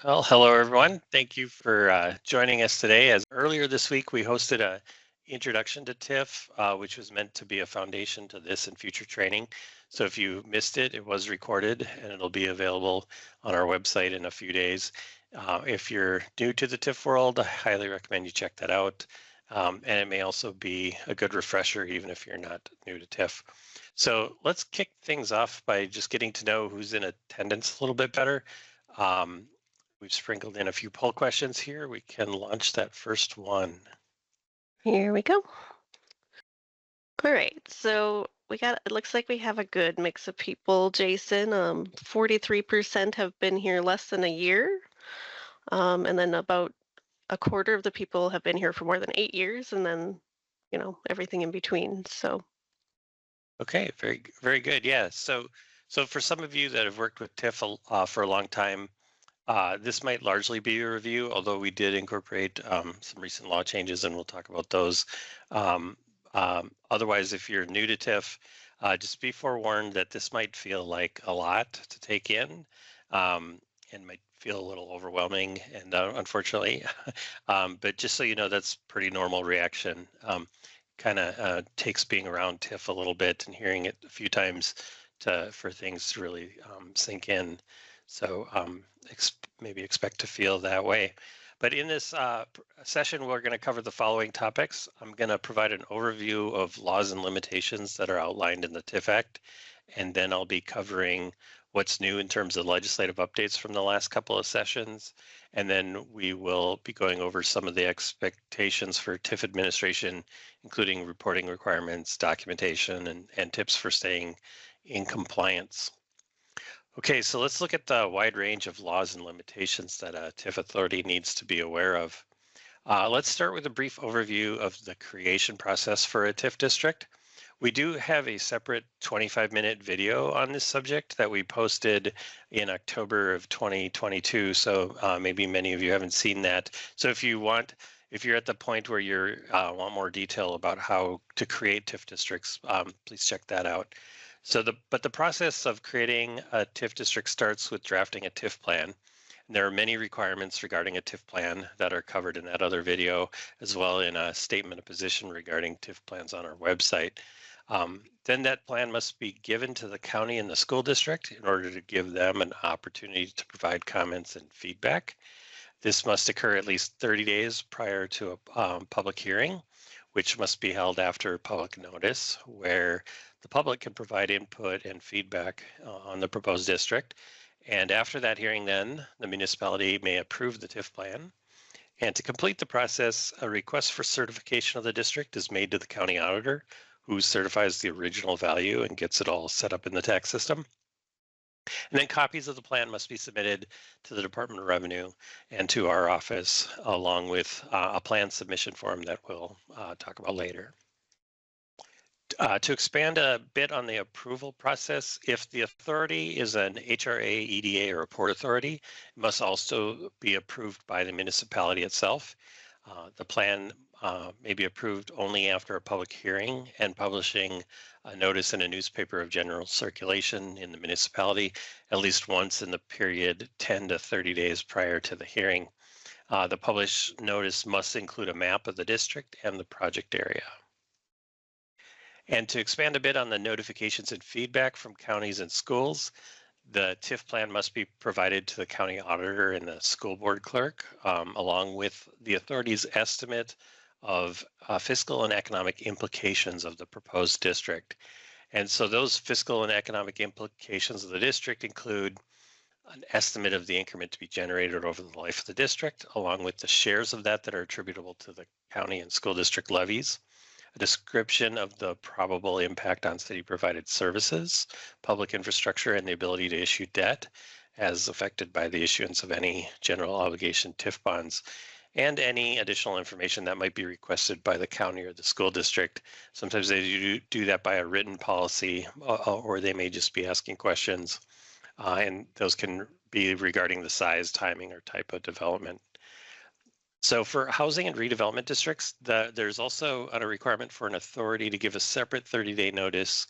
Well, hello everyone. Thank you for joining us today. As earlier this week, we hosted a introduction to TIFF, which was meant to be a foundation to this and future training. So if you missed it, it was recorded and it'll be available on our website in a few days. If you're new to the TIFF world, I highly recommend you check that out. And it may also be a good refresher, even if you're not new to TIFF. So let's kick things off by just getting to know who's in attendance a little bit better. Um, We've sprinkled in a few poll questions here. We can launch that first one. Here we go. All right, so it looks like we have a good mix of people, Jason. 43% have been here less than a year. And then about a quarter of the people have been here for more than 8 years, and then, everything in between. So, Okay, very good. Yeah. So for some of you that have worked with TIFF for a long time, this might largely be a review, although we did incorporate some recent law changes, and we'll talk about those. Um, Otherwise, if you're new to TIFF, just be forewarned that this might feel like a lot to take in, um, and might feel a little overwhelming, and unfortunately, but just so you know, that's pretty normal reaction. Kind of takes being around TIFF a little bit and hearing it a few times for things to really sink in. So maybe expect to feel that way. But in this session, we're going to cover the following topics. I'm going to provide an overview of laws and limitations that are outlined in the TIF Act, and then I'll be covering what's new in terms of legislative updates from the last couple of sessions. And then we will be going over some of the expectations for TIF administration, including reporting requirements, documentation, and tips for staying in compliance. Okay, so let's look at the wide range of laws and limitations that a TIF authority needs to be aware of. Let's start with a brief overview of the creation process for a TIF district. We do have a separate 25-minute video on this subject that we posted in October of 2022, so maybe many of you haven't seen that. So if you're at the point where you want more detail about how to create TIF districts, please check that out. But the process of creating a TIF district starts with drafting a TIF plan. And there are many requirements regarding a TIF plan that are covered in that other video, as well in a statement of position regarding TIF plans on our website. Then that plan must be given to the county and the school district in order to give them an opportunity to provide comments and feedback. This must occur at least 30 days prior to a public hearing, which must be held after public notice, where the public can provide input and feedback on the proposed district. And after that hearing, then the municipality may approve the TIF plan. And to complete the process, a request for certification of the district is made to the county auditor, who certifies the original value and gets it all set up in the tax system. And then copies of the plan must be submitted to the Department of Revenue and to our office, along with a plan submission form that we'll talk about later. To expand a bit on the approval process, if the authority is an HRA, EDA, or a port authority, it must also be approved by the municipality itself. The plan may be approved only after a public hearing and publishing a notice in a newspaper of general circulation in the municipality at least once in the period 10 to 30 days prior to the hearing. The published notice must include a map of the district and the project area. And to expand a bit on the notifications and feedback from counties and schools, the TIF plan must be provided to the county auditor and the school board clerk, along with the authority's estimate of fiscal and economic implications of the proposed district. And so those fiscal and economic implications of the district include an estimate of the increment to be generated over the life of the district, along with the shares of that are attributable to the county and school district levies, a description of the probable impact on city provided services, public infrastructure, and the ability to issue debt as affected by the issuance of any general obligation TIF bonds, and any additional information that might be requested by the county or the school district. Sometimes they do that by a written policy, or they may just be asking questions, and those can be regarding the size, timing, or type of development. So for housing and redevelopment districts, there's also a requirement for an authority to give a separate 30-day notice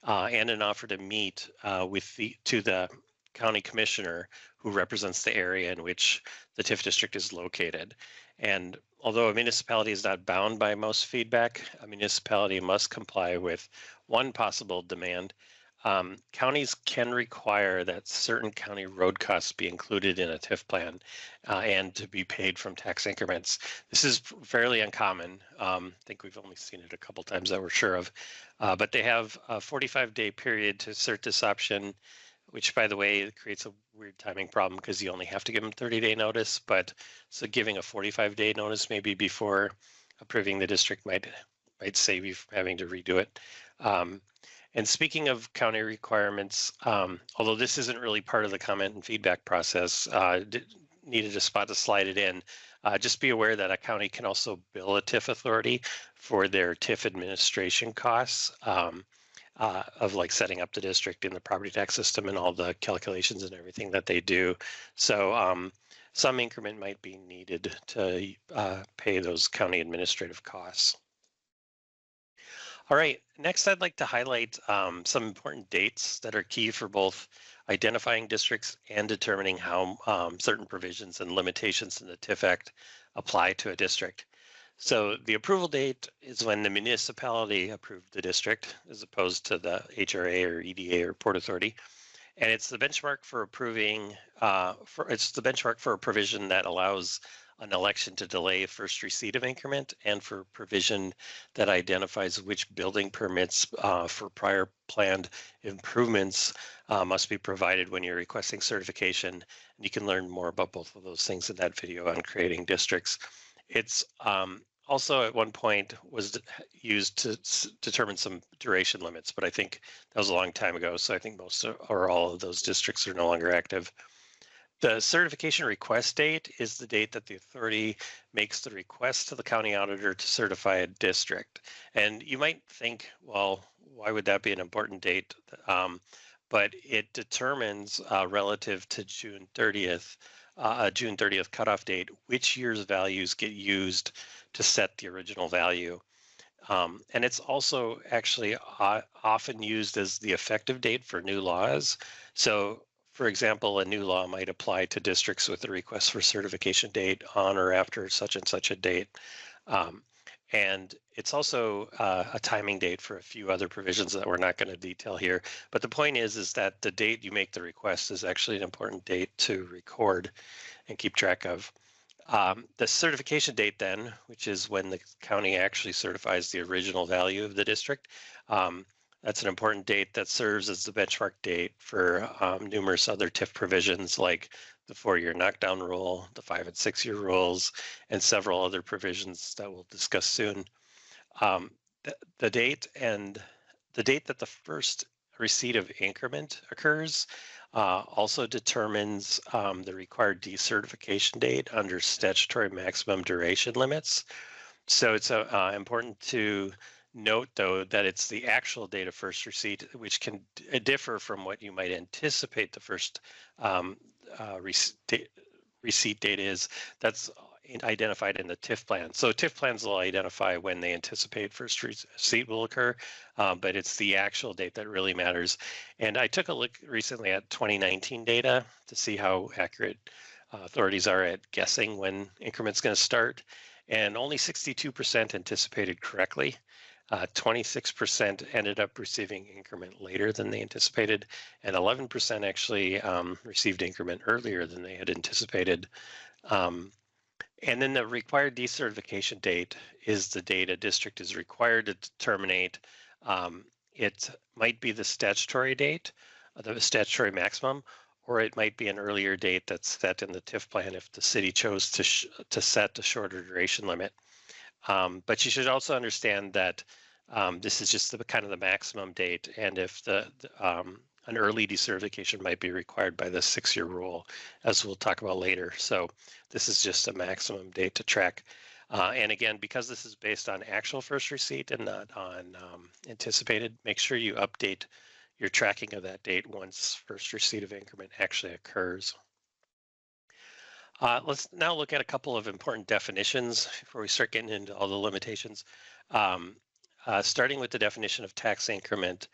and an offer to meet to the county commissioner, who represents the area in which the TIF district is located. And although a municipality is not bound by most feedback, a municipality must comply with one possible demand. Counties can require that certain county road costs be included in a TIF plan and to be paid from tax increments. This is fairly uncommon. I think we've only seen it a couple times that we're sure of, but they have a 45-day period to assert this option, which, by the way, creates a weird timing problem because you only have to give them 30-day notice. But so giving a 45-day notice maybe before approving the district might save you from having to redo it. And speaking of county requirements, although this isn't really part of the comment and feedback process, needed a spot to slide it in. Just be aware that a county can also bill a TIF authority for their TIF administration costs of like setting up the district in the property tax system and all the calculations and everything that they do. So some increment might be needed to pay those county administrative costs. All right, next I'd like to highlight some important dates that are key for both identifying districts and determining how certain provisions and limitations in the TIF Act apply to a district. So the approval date is when the municipality approved the district as opposed to the HRA or EDA or Port Authority. And it's the benchmark for approving, it's the benchmark for a provision that allows an election to delay first receipt of increment and for provision that identifies which building permits for prior planned improvements must be provided when you're requesting certification. And you can learn more about both of those things in that video on creating districts. It's also at one point was used to determine some duration limits, but I think that was a long time ago. So I think most or all of those districts are no longer active. The certification request date is the date that the authority makes the request to the county auditor to certify a district. And you might think, well, why would that be an important date? But it determines relative to June 30th, June 30th cutoff date, which year's values get used to set the original value. And it's also actually often used as the effective date for new laws. So for example, a new law might apply to districts with a request for certification date on or after such and such a date. And it's also a timing date for a few other provisions that we're not going to detail here. But the point is that the date you make the request is actually an important date to record and keep track of. The certification date then, which is when the county actually certifies the original value of the district, that's an important date that serves as the benchmark date for numerous other TIF provisions like the 4-year knockdown rule, the 5- and 6-year rules, and several other provisions that we'll discuss soon. The date that the first receipt of increment occurs also determines the required decertification date under statutory maximum duration limits. So it's important to note, though, that it's the actual date of first receipt, which can differ from what you might anticipate the first receipt date is. That's identified in the TIF plan. So TIF plans will identify when they anticipate first receipt will occur, but it's the actual date that really matters. And I took a look recently at 2019 data to see how accurate authorities are at guessing when increment's going to start. And only 62% anticipated correctly. 26% ended up receiving increment later than they anticipated, and 11% actually received increment earlier than they had anticipated. And then the required decertification date is the date a district is required to terminate. It might be the statutory date, the statutory maximum, or it might be an earlier date that's set in the TIF plan if the city chose to set a shorter duration limit. But you should also understand that this is just the kind of the maximum date, and if an early decertification might be required by the 6-year rule, as we'll talk about later. So this is just a maximum date to track. And again, because this is based on actual first receipt and not on anticipated, make sure you update your tracking of that date once first receipt of increment actually occurs. Let's now look at a couple of important definitions before we start getting into all the limitations. Starting with the definition of tax increment.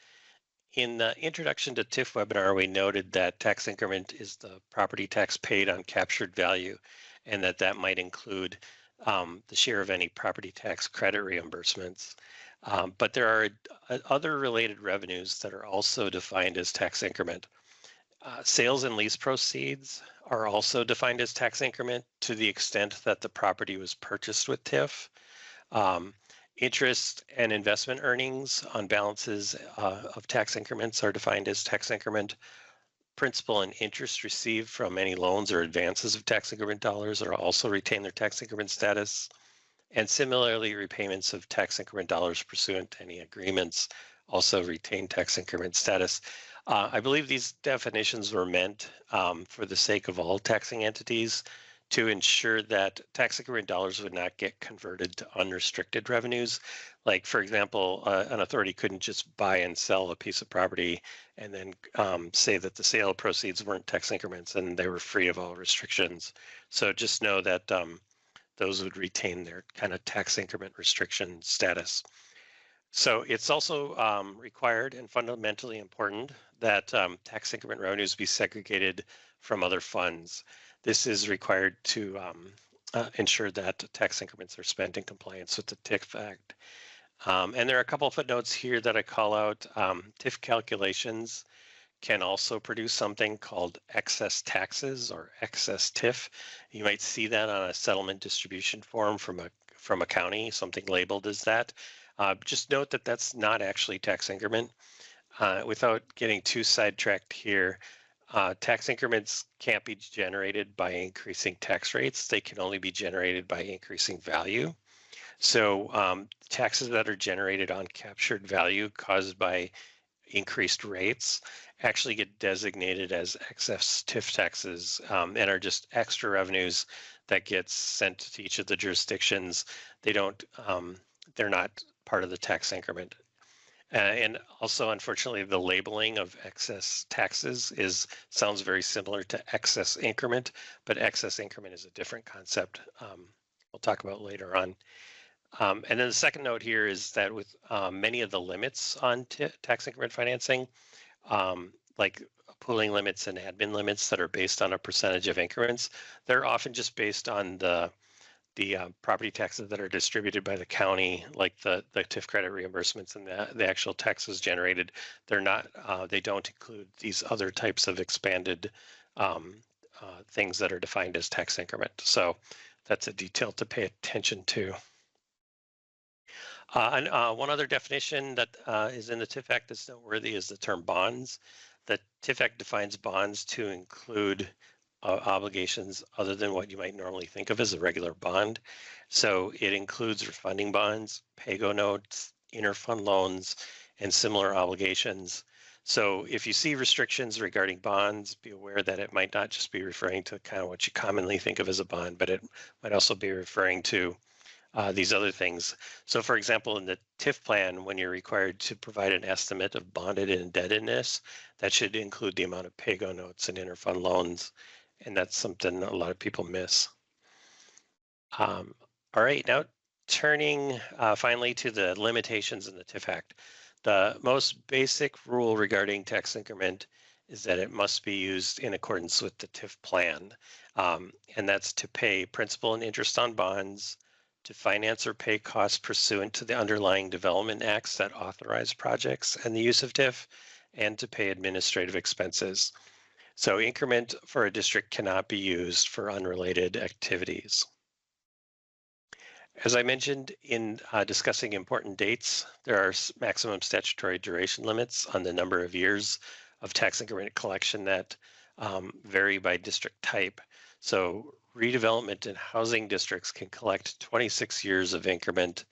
In the introduction to TIF webinar, we noted that tax increment is the property tax paid on captured value, and that might include the share of any property tax credit reimbursements. But there are other related revenues that are also defined as tax increment. Sales and lease proceeds are also defined as tax increment to the extent that the property was purchased with TIF. Interest and investment earnings on balances of tax increments are defined as tax increment. Principal and interest received from any loans or advances of tax increment dollars are also retain their tax increment status. And similarly, repayments of tax increment dollars pursuant to any agreements also retain tax increment status. I believe these definitions were meant for the sake of all taxing entities to ensure that tax increment dollars would not get converted to unrestricted revenues. Like, for example, an authority couldn't just buy and sell a piece of property and then say that the sale proceeds weren't tax increments and they were free of all restrictions. So just know that those would retain their kind of tax increment restriction status. So it's also required and fundamentally important that tax increment revenues be segregated from other funds. This is required to ensure that tax increments are spent in compliance with the TIF Act. And there are a couple of footnotes here that I call out. TIF calculations can also produce something called excess taxes or excess TIF. You might see that on a settlement distribution form from a county, something labeled as that. Just note that that's not actually tax increment. Without getting too sidetracked here, tax increments can't be generated by increasing tax rates. They can only be generated by increasing value. So taxes that are generated on captured value caused by increased rates actually get designated as excess TIF taxes and are just extra revenues that get sent to each of the jurisdictions. They're not part of the tax increment. And also, unfortunately, the labeling of excess taxes sounds very similar to excess increment, but excess increment is a different concept we'll talk about later on. And then the second note here is that with many of the limits on tax increment financing, like pooling limits and admin limits that are based on a percentage of increments, they're often just based on the property taxes that are distributed by the county, like the TIF credit reimbursements and the actual taxes generated. They don't include these other types of expanded things that are defined as tax increment. So that's a detail to pay attention to. And one other definition that is in the TIF Act that's noteworthy is the term bonds. The TIF Act defines bonds to include obligations other than what you might normally think of as a regular bond. So it includes refunding bonds, pay-go notes, interfund loans, and similar obligations. So if you see restrictions regarding bonds, be aware that it might not just be referring to kind of what you commonly think of as a bond, but it might also be referring to these other things. So for example, in the TIF plan, when you're required to provide an estimate of bonded indebtedness, that should include the amount of pay-go notes and interfund loans. And that's something a lot of people miss. All right, now turning finally to the limitations in the TIF Act. The most basic rule regarding tax increment is that it must be used in accordance with the TIF plan. And that's to pay principal and interest on bonds, to finance or pay costs pursuant to the underlying development acts that authorize projects and the use of TIF, and to pay administrative expenses. So increment for a district cannot be used for unrelated activities. As I mentioned in discussing important dates, there are maximum statutory duration limits on the number of years of tax increment collection that vary by district type. So redevelopment and housing districts can collect 26 years of increment.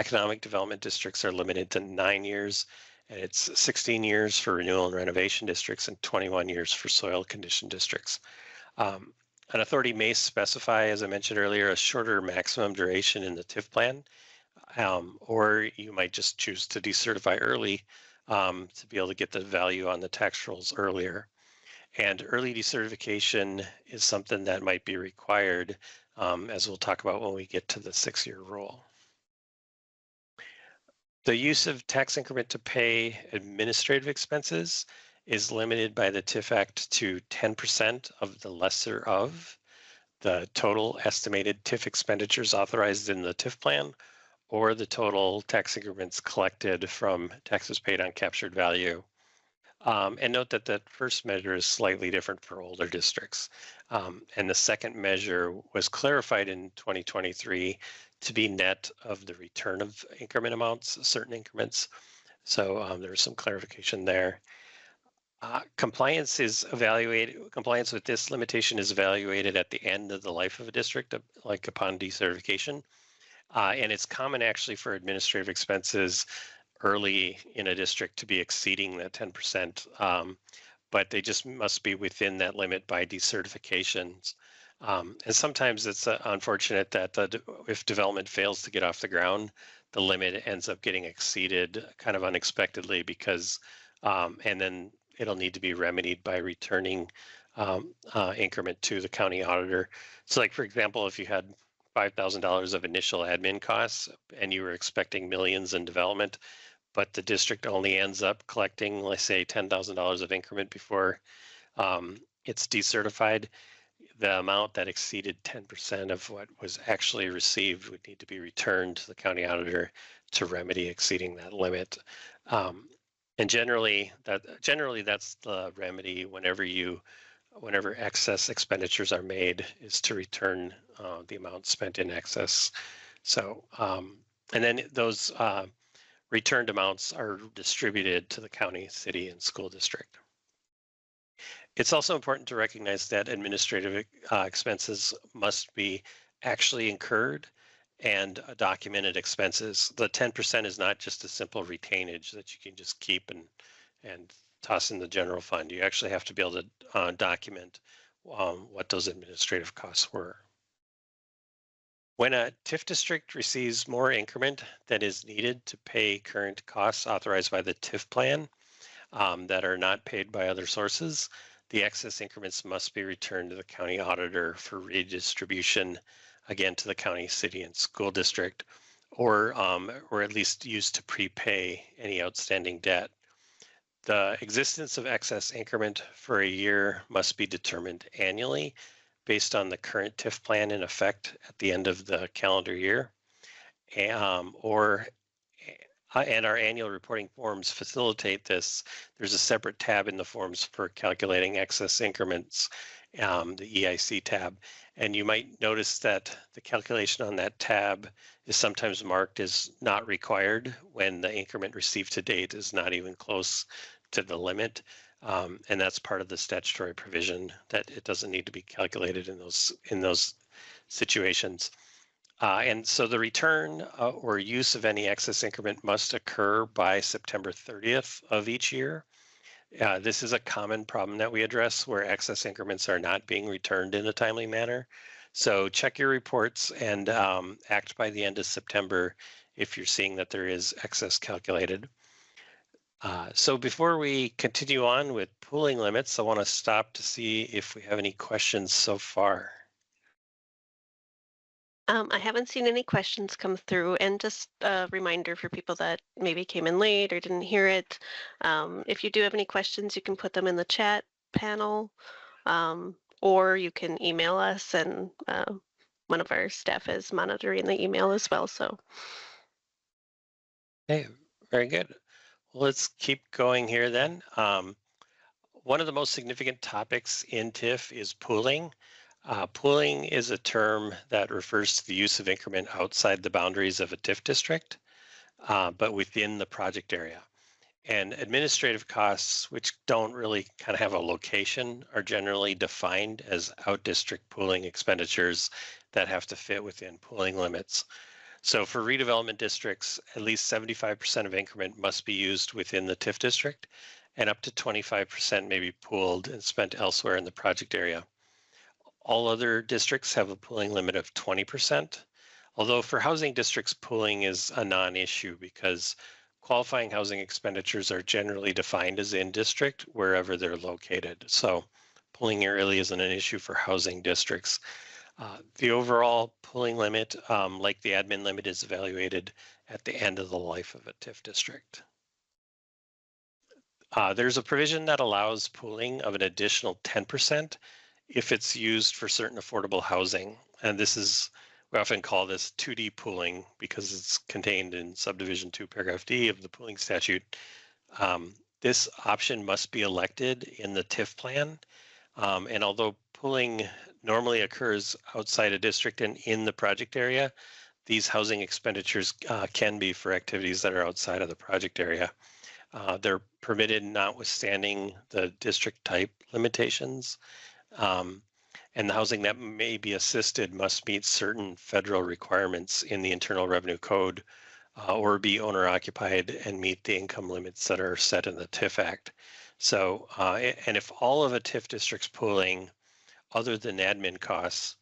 Economic development districts are limited to 9 years, and it's 16 years for renewal and renovation districts and 21 years for soil condition districts. An authority may specify, as I mentioned earlier, a shorter maximum duration in the TIF plan, or you might just choose to decertify early to be able to get the value on the tax rolls earlier. And early decertification is something that might be required, as we'll talk about when we get to the 6-year rule. The use of tax increment to pay administrative expenses is limited by the TIF Act to 10% of the lesser of the total estimated TIF expenditures authorized in the TIF plan, or the total tax increments collected from taxes paid on captured value. And note that that first measure is slightly different for older districts. And the second measure was clarified in 2023 to be net of the return of increment amounts, certain increments. So there was some clarification there. Compliance with this limitation is evaluated at the end of the life of a district, like upon decertification. And it's common actually for administrative expenses early in a district to be exceeding that 10%, but they just must be within that limit by decertifications. And sometimes it's unfortunate that if development fails to get off the ground, the limit ends up getting exceeded kind of unexpectedly because, and then it'll need to be remedied by returning increment to the county auditor. So like, for example, if you had $5,000 of initial admin costs and you were expecting millions in development, but the district only ends up collecting, let's say, $10,000 of increment before it's decertified, the amount that exceeded 10% of what was actually received would need to be returned to the county auditor to remedy exceeding that limit. And generally that's the remedy whenever excess expenditures are made, is to return the amount spent in excess. So, and then those returned amounts are distributed to the county, city, and school district. It's also important to recognize that administrative expenses must be actually incurred and documented expenses. The 10% is not just a simple retainage that you can just keep and toss in the general fund. You actually have to be able to document what those administrative costs were. When a TIF district receives more increment than is needed to pay current costs authorized by the TIF plan that are not paid by other sources, the excess increments must be returned to the county auditor for redistribution, again, to the county, city, and school district, or at least used to prepay any outstanding debt. The existence of excess increment for a year must be determined annually based on the current TIF plan in effect at the end of the calendar year, and our annual reporting forms facilitate this. There's a separate tab in the forms for calculating excess increments, the EIC tab. And you might notice that the calculation on that tab is sometimes marked as not required when the increment received to date is not even close to the limit. And that's part of the statutory provision that it doesn't need to be calculated in those situations. And so the return or use of any excess increment must occur by September 30th of each year. This is a common problem that we address where excess increments are not being returned in a timely manner. So check your reports and act by the end of September if you're seeing that there is excess calculated. So before we continue on with pooling limits, I want to stop to see if we have any questions so far. I haven't seen any questions come through, and just a reminder for people that maybe came in late or didn't hear it. If you do have any questions, you can put them in the chat panel, or you can email us, and one of our staff is monitoring the email as well. So, Okay, very good. Well, let's keep going here then. One of the most significant topics in TIF is pooling. Pooling is a term that refers to the use of increment outside the boundaries of a TIF district, but within the project area. And administrative costs, which don't really kind of have a location, are generally defined as out-district pooling expenditures that have to fit within pooling limits. So for redevelopment districts, at least 75% of increment must be used within the TIF district, and up to 25% may be pooled and spent elsewhere in the project area. All other districts have a pooling limit of 20%, although for housing districts, pooling is a non-issue because qualifying housing expenditures are generally defined as in-district wherever they're located. So pooling really isn't an issue for housing districts. The overall pooling limit, like the admin limit, is evaluated at the end of the life of a TIF district. There's a provision that allows pooling of an additional 10% if it's used for certain affordable housing. And we often call this 2D pooling because it's contained in subdivision 2, paragraph D of the pooling statute. This option must be elected in the TIF plan. And although pooling normally occurs outside a district and in the project area, these housing expenditures can be for activities that are outside of the project area. They're permitted notwithstanding the district type limitations. And the housing that may be assisted must meet certain federal requirements in the Internal Revenue Code or be owner occupied and meet the income limits that are set in the TIF Act. So, and if all of a TIF district's pooling other than admin costs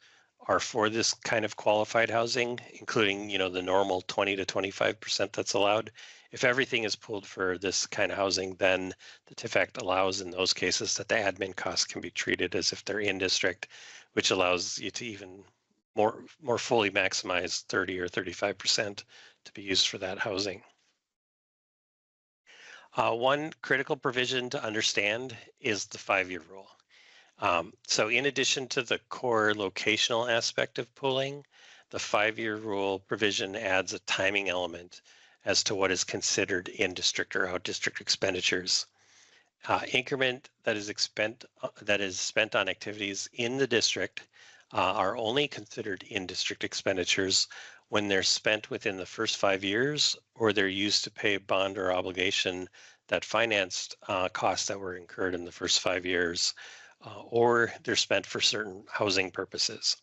are for this kind of qualified housing, including, the normal 20 to 25% that's allowed, if everything is pooled for this kind of housing, then the TIF Act allows in those cases that the admin costs can be treated as if they're in district, which allows you to even more fully maximize 30 or 35% to be used for that housing. One critical provision to understand is the 5-year rule. So in addition to the core locational aspect of pooling, the 5-year rule provision adds a timing element as to what is considered in-district or out-district expenditures. Increment that is spent on activities in the district are only considered in-district expenditures when they're spent within the first 5 years or they're used to pay a bond or obligation that financed costs that were incurred in the first 5 years, or they're spent for certain housing purposes.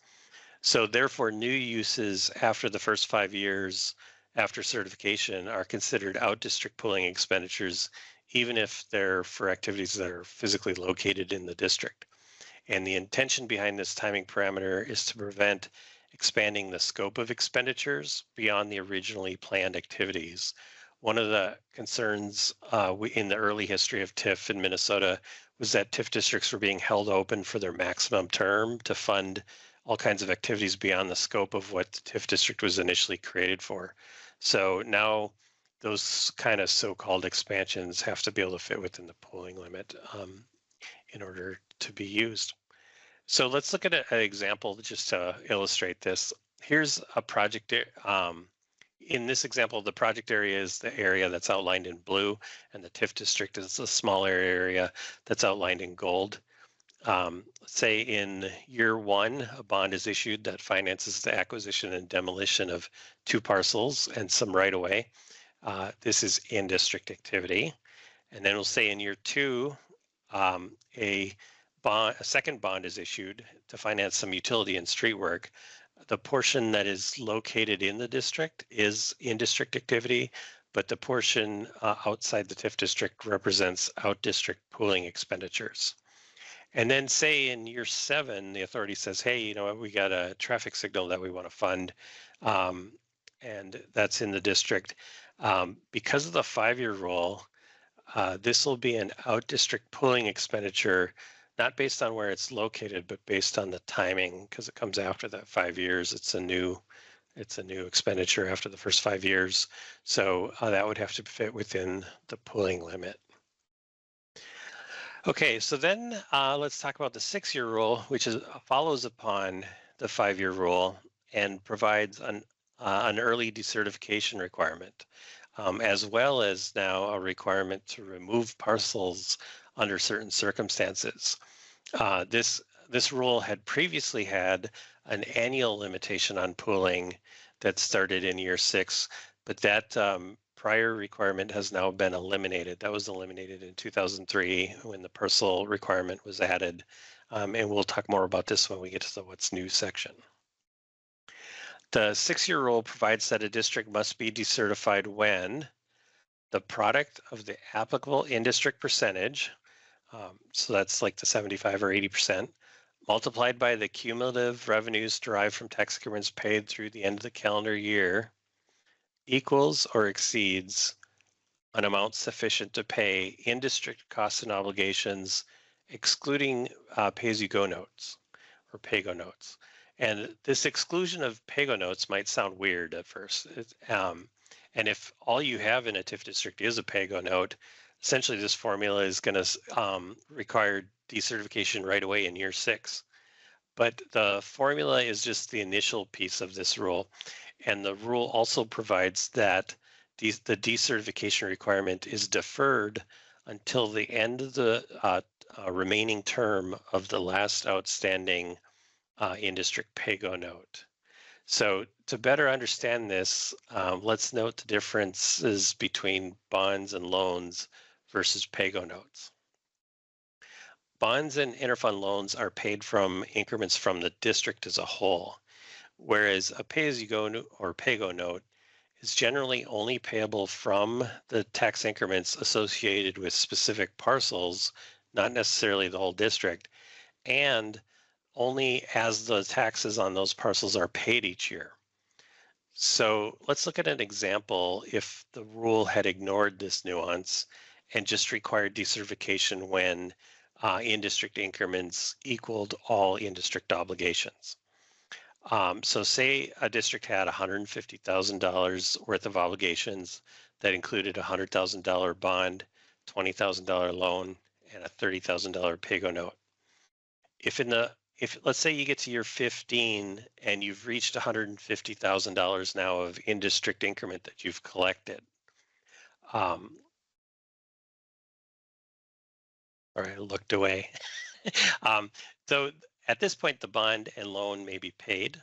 So therefore, new uses after the first 5 years after certification are considered out-district pooling expenditures, even if they're for activities that are physically located in the district. And the intention behind this timing parameter is to prevent expanding the scope of expenditures beyond the originally planned activities. One of the concerns in the early history of TIF in Minnesota was that TIF districts were being held open for their maximum term to fund all kinds of activities beyond the scope of what the TIF district was initially created for. So now those kind of so-called expansions have to be able to fit within the pooling limit in order to be used. So let's look at an example just to illustrate this. Here's a project. In this example, the project area is the area that's outlined in blue, and the TIF district is the smaller area that's outlined in gold. Say in year 1, a bond is issued that finances the acquisition and demolition of 2 parcels and some right-of-way. This is in-district activity. And then we'll say in year 2, a second bond is issued to finance some utility and street work. The portion that is located in the district is in-district activity, but the portion outside the TIF district represents out-district pooling expenditures. And then say in year 7, the authority says, hey, we got a traffic signal that we want to fund, and that's in the district. Because of the 5-year rule, this will be an out-district pooling expenditure, not based on where it's located, but based on the timing, because it comes after that 5 years. It's a new expenditure after the first 5 years. So that would have to fit within the pooling limit. Okay, so then let's talk about the 6-year rule, which follows upon the 5-year rule and provides an early decertification requirement, as well as now a requirement to remove parcels under certain circumstances. This rule had previously had an annual limitation on pooling that started in year 6, but that prior requirement has now been eliminated. That was eliminated in 2003 when the parcel requirement was added. And we'll talk more about this when we get to the what's new section. The 6-year rule provides that a district must be decertified when the product of the applicable in-district percentage, so that's like the 75 or 80%, multiplied by the cumulative revenues derived from tax increments paid through the end of the calendar year, equals or exceeds an amount sufficient to pay in-district costs and obligations, excluding pay-as-you-go notes or pay-go notes. And this exclusion of PAYGO notes might sound weird at first. And if all you have in a TIF district is a PAYGO note, essentially this formula is going to require decertification right away in year 6. But the formula is just the initial piece of this rule. And the rule also provides that the decertification requirement is deferred until the end of the remaining term of the last outstanding in-district PAYGO note. So to better understand this, let's note the differences between bonds and loans versus PAYGO notes. Bonds and interfund loans are paid from increments from the district as a whole, whereas a pay-as-you-go or PAYGO note is generally only payable from the tax increments associated with specific parcels, not necessarily the whole district, and only as the taxes on those parcels are paid each year. So let's look at an example if the rule had ignored this nuance and just required decertification when in-district increments equaled all in-district obligations. So say a district had $150,000 worth of obligations that included a $100,000 bond, $20,000 loan, and a $30,000 PAYGO note. If let's say you get to year 15 and you've reached $150,000 now of in-district increment that you've collected. All right, I looked away. So at this point, the bond and loan may be paid.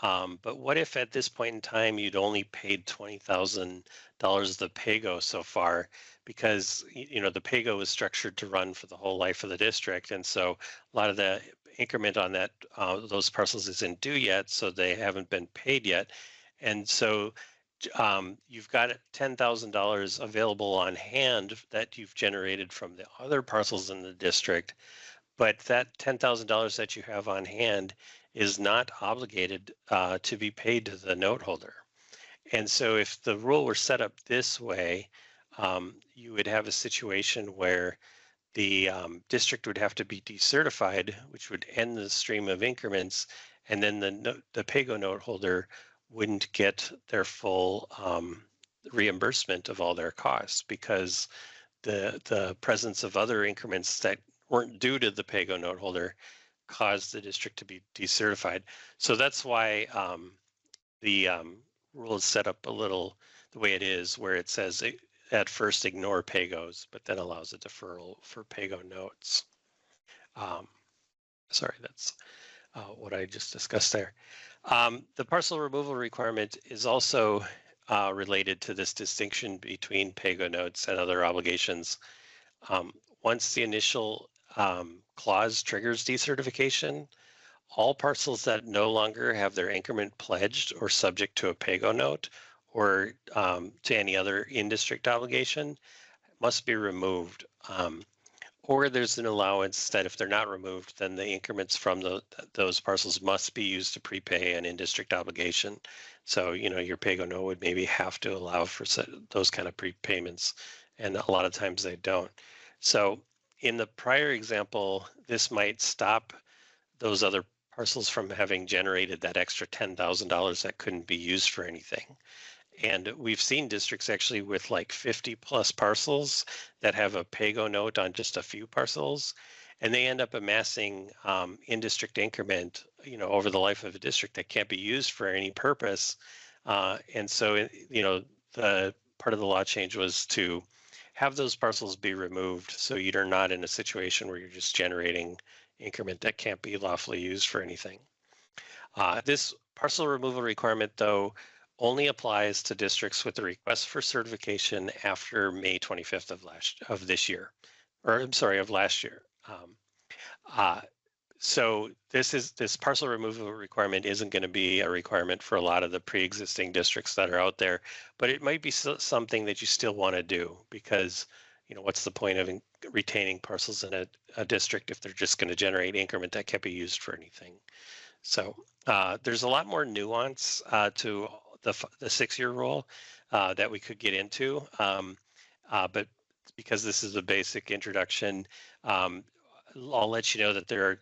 But what if at this point in time you'd only paid $20,000 of the PAYGO so far, because the PAYGO was structured to run for the whole life of the district, and so a lot of the increment on that those parcels isn't due yet, so they haven't been paid yet, and so you've got $10,000 available on hand that you've generated from the other parcels in the district, but that $10,000 that you have on hand is not obligated to be paid to the note holder. And so if the rule were set up this way, you would have a situation where the district would have to be decertified, which would end the stream of increments, and then the PAYGO note holder wouldn't get their full reimbursement of all their costs, because the presence of other increments that weren't due to the PAYGO note holder caused the district to be decertified. So that's why the rule is set up a little the way it is, where it says at first ignore PAYGOs, but then allows a deferral for PAYGO notes. Sorry, that's what I just discussed there. The parcel removal requirement is also related to this distinction between PAYGO notes and other obligations. Once the initial clause triggers decertification, all parcels that no longer have their increment pledged or subject to a PAYGO note or to any other in-district obligation must be removed. Or there's an allowance that if they're not removed, then the increments from those parcels must be used to prepay an in-district obligation. So, your PAYGO note would maybe have to allow for those kind of prepayments, and a lot of times they don't. So in the prior example, this might stop those other parcels from having generated that extra $10,000 that couldn't be used for anything. And we've seen districts actually with like 50 plus parcels that have a PAYGO note on just a few parcels, and they end up amassing in-district increment, over the life of a district that can't be used for any purpose. And so, the part of the law change was to have those parcels be removed so you're not in a situation where you're just generating increment that can't be lawfully used for anything. This parcel removal requirement, though, only applies to districts with a request for certification after May 25th of last year. So this parcel removal requirement isn't going to be a requirement for a lot of the pre-existing districts that are out there, but it might be something that you still want to do, because what's the point of retaining parcels in a district if they're just going to generate increment that can't be used for anything? So there's a lot more nuance to the 6-year rule that we could get into, but because this is a basic introduction, I'll let you know that there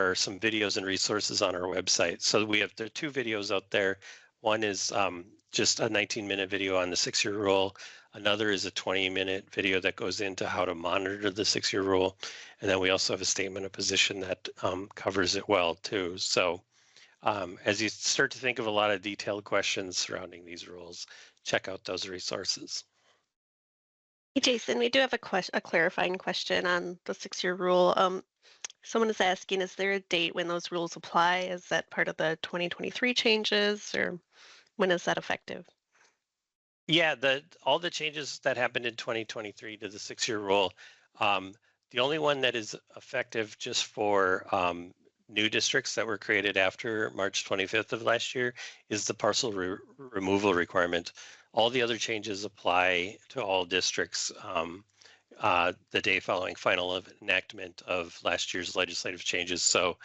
are some videos and resources on our website. So there are two videos out there. One is just a 19-minute video on the 6-year rule. Another is a 20-minute video that goes into how to monitor the 6-year rule. And then we also have a statement of position that covers it well too. So as you start to think of a lot of detailed questions surrounding these rules, check out those resources. Hey, Jason, we do have a clarifying question on the 6-year rule. Someone is asking, is there a date when those rules apply? Is that part of the 2023 changes, or when is that effective? Yeah, all the changes that happened in 2023 to the 6-year rule, the only one that is effective just for new districts that were created after March 25th of last year is the parcel removal requirement. All the other changes apply to all districts the day following final enactment of last year's legislative changes. So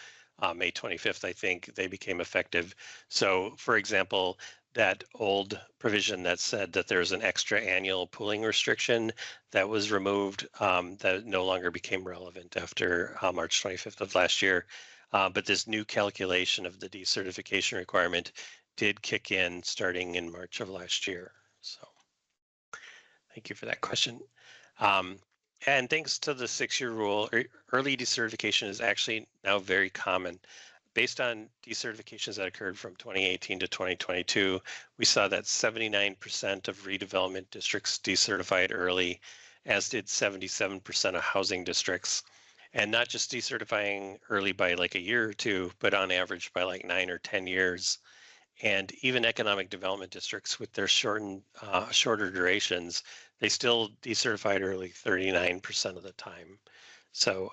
May 25th, I think they became effective. So for example, that old provision that said that there's an extra annual pooling restriction that was removed, that no longer became relevant after March 25th of last year. But this new calculation of the decertification requirement did kick in starting in March of last year. So thank you for that question. And thanks to the 6-year rule, early decertification is actually now very common. Based on decertifications that occurred from 2018 to 2022, we saw that 79% of redevelopment districts decertified early, as did 77% of housing districts. And not just decertifying early by like a year or two, but on average by like 9 or 10 years. And even economic development districts with their shorter durations, they still decertified early 39% of the time. So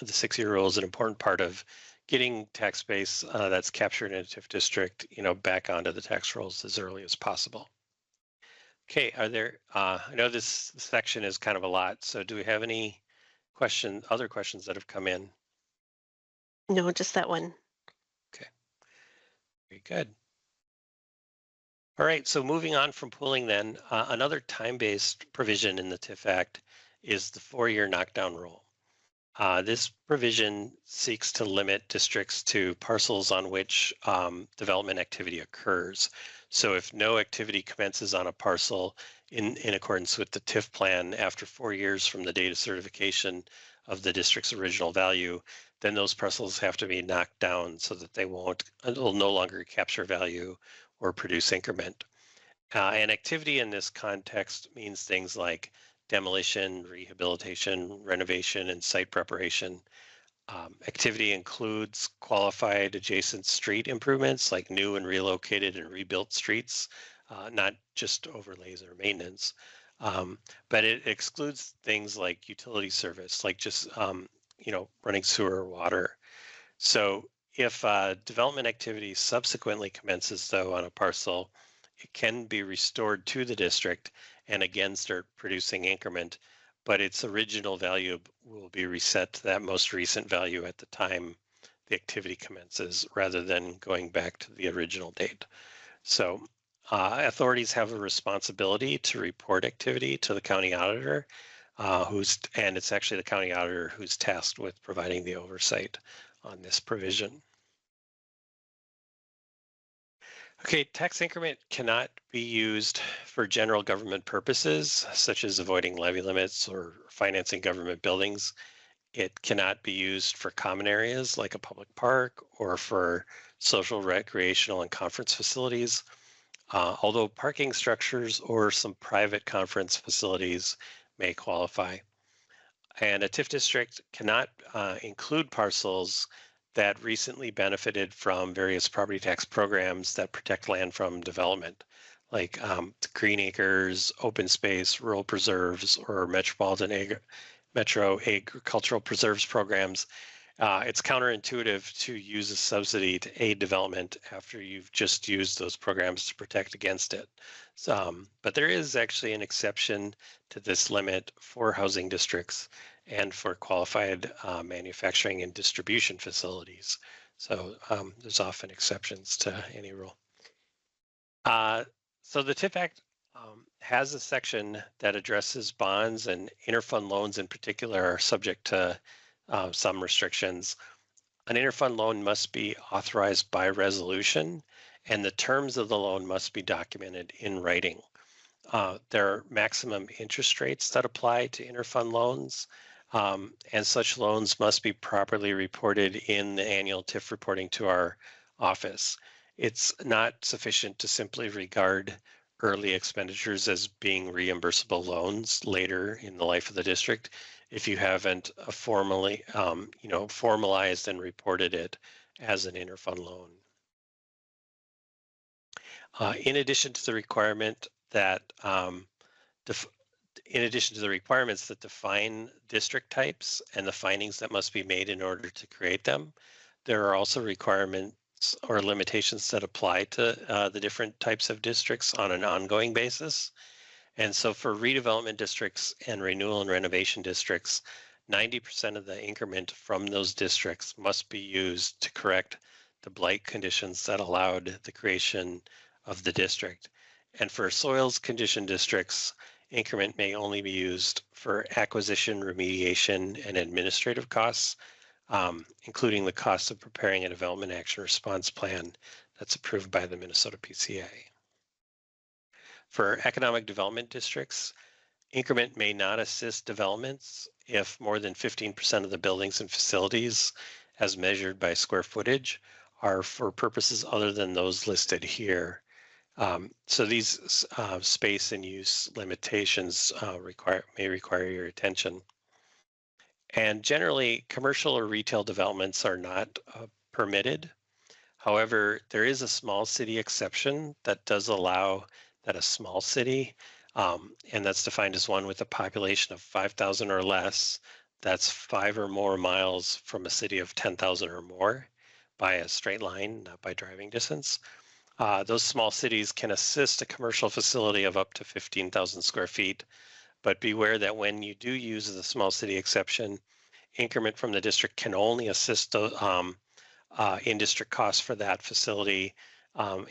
the 6-year rule is an important part of getting tax base that's captured in a TIF district, back onto the tax rolls as early as possible. Okay, I know this section is kind of a lot, so do we have any other questions that have come in? No, just that one. Okay, very good. All right, so moving on from pooling then, another time-based provision in the TIF Act is the 4-year knockdown rule. This provision seeks to limit districts to parcels on which development activity occurs. So if no activity commences on a parcel in accordance with the TIF plan after 4 years from the date of certification of the district's original value, then those parcels have to be knocked down so that will no longer capture value or produce increment. And activity in this context means things like demolition, rehabilitation, renovation, and site preparation. Activity includes qualified adjacent street improvements like new and relocated and rebuilt streets, not just overlays or maintenance. But it excludes things like utility service, like just running sewer or water. So if development activity subsequently commences though on a parcel, it can be restored to the district and again start producing increment, but its original value will be reset to that most recent value at the time the activity commences rather than going back to the original date. So authorities have a responsibility to report activity to the county auditor, and it's actually the county auditor who's tasked with providing the oversight on this provision. Okay, tax increment cannot be used for general government purposes, such as avoiding levy limits or financing government buildings. It cannot be used for common areas like a public park or for social, recreational, and conference facilities, although parking structures or some private conference facilities may qualify. And a TIF district cannot include parcels that recently benefited from various property tax programs that protect land from development, like green acres, open space, rural preserves, or metro agricultural preserves programs. It's counterintuitive to use a subsidy to aid development after you've just used those programs to protect against it. But there is actually an exception to this limit for housing districts and for qualified manufacturing and distribution facilities. So there's often exceptions to any rule. So the TIF Act has a section that addresses bonds, and interfund loans in particular are subject to some restrictions. An interfund loan must be authorized by resolution, and the terms of the loan must be documented in writing. There are maximum interest rates that apply to interfund loans, and such loans must be properly reported in the annual TIF reporting to our office. It's not sufficient to simply regard early expenditures as being reimbursable loans later in the life of the district if you haven't formally, formalized and reported it as an interfund loan. In addition to the requirement that in addition to the requirements that define district types and the findings that must be made in order to create them, there are also requirements or limitations that apply to the different types of districts on an ongoing basis. And so for redevelopment districts and renewal and renovation districts, 90% of the increment from those districts must be used to correct the blight conditions that allowed the creation of the district. And for soils condition districts, increment may only be used for acquisition, remediation, and administrative costs, including the cost of preparing a development action response plan that's approved by the Minnesota PCA. For economic development districts, increment may not assist developments if more than 15% of the buildings and facilities, as measured by square footage, are for purposes other than those listed here. So these space and use limitations may require your attention. And generally, commercial or retail developments are not permitted. However, there is a small city exception that does allow that a small city, and that's defined as one with a population of 5,000 or less, that's 5 or more miles from a city of 10,000 or more by a straight line, not by driving distance. Those small cities can assist a commercial facility of up to 15,000 square feet, but beware that when you do use the small city exception, increment from the district can only assist in district costs for that facility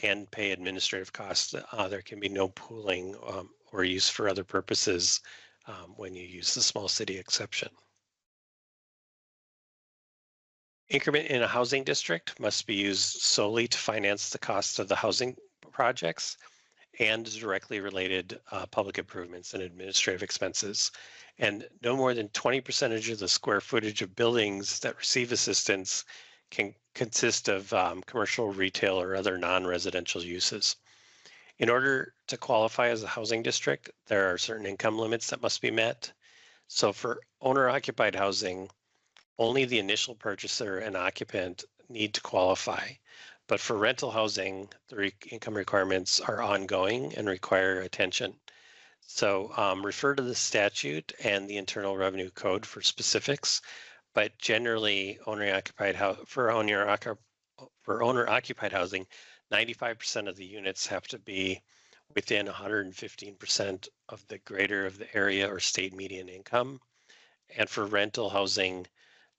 and pay administrative costs. There can be no pooling or use for other purposes when you use the small city exception. Increment in a housing district must be used solely to finance the cost of the housing projects and directly related public improvements and administrative expenses. And no more than 20% of the square footage of buildings that receive assistance can consist of commercial, retail, or other non-residential uses. In order to qualify as a housing district, there are certain income limits that must be met. So for owner-occupied housing, only the initial purchaser and occupant need to qualify. But for rental housing, the income requirements are ongoing and require attention. So refer to the statute and the Internal Revenue Code for specifics. But generally, owner-occupied housing, 95% of the units have to be within 115% of the greater of the area or state median income. And for rental housing,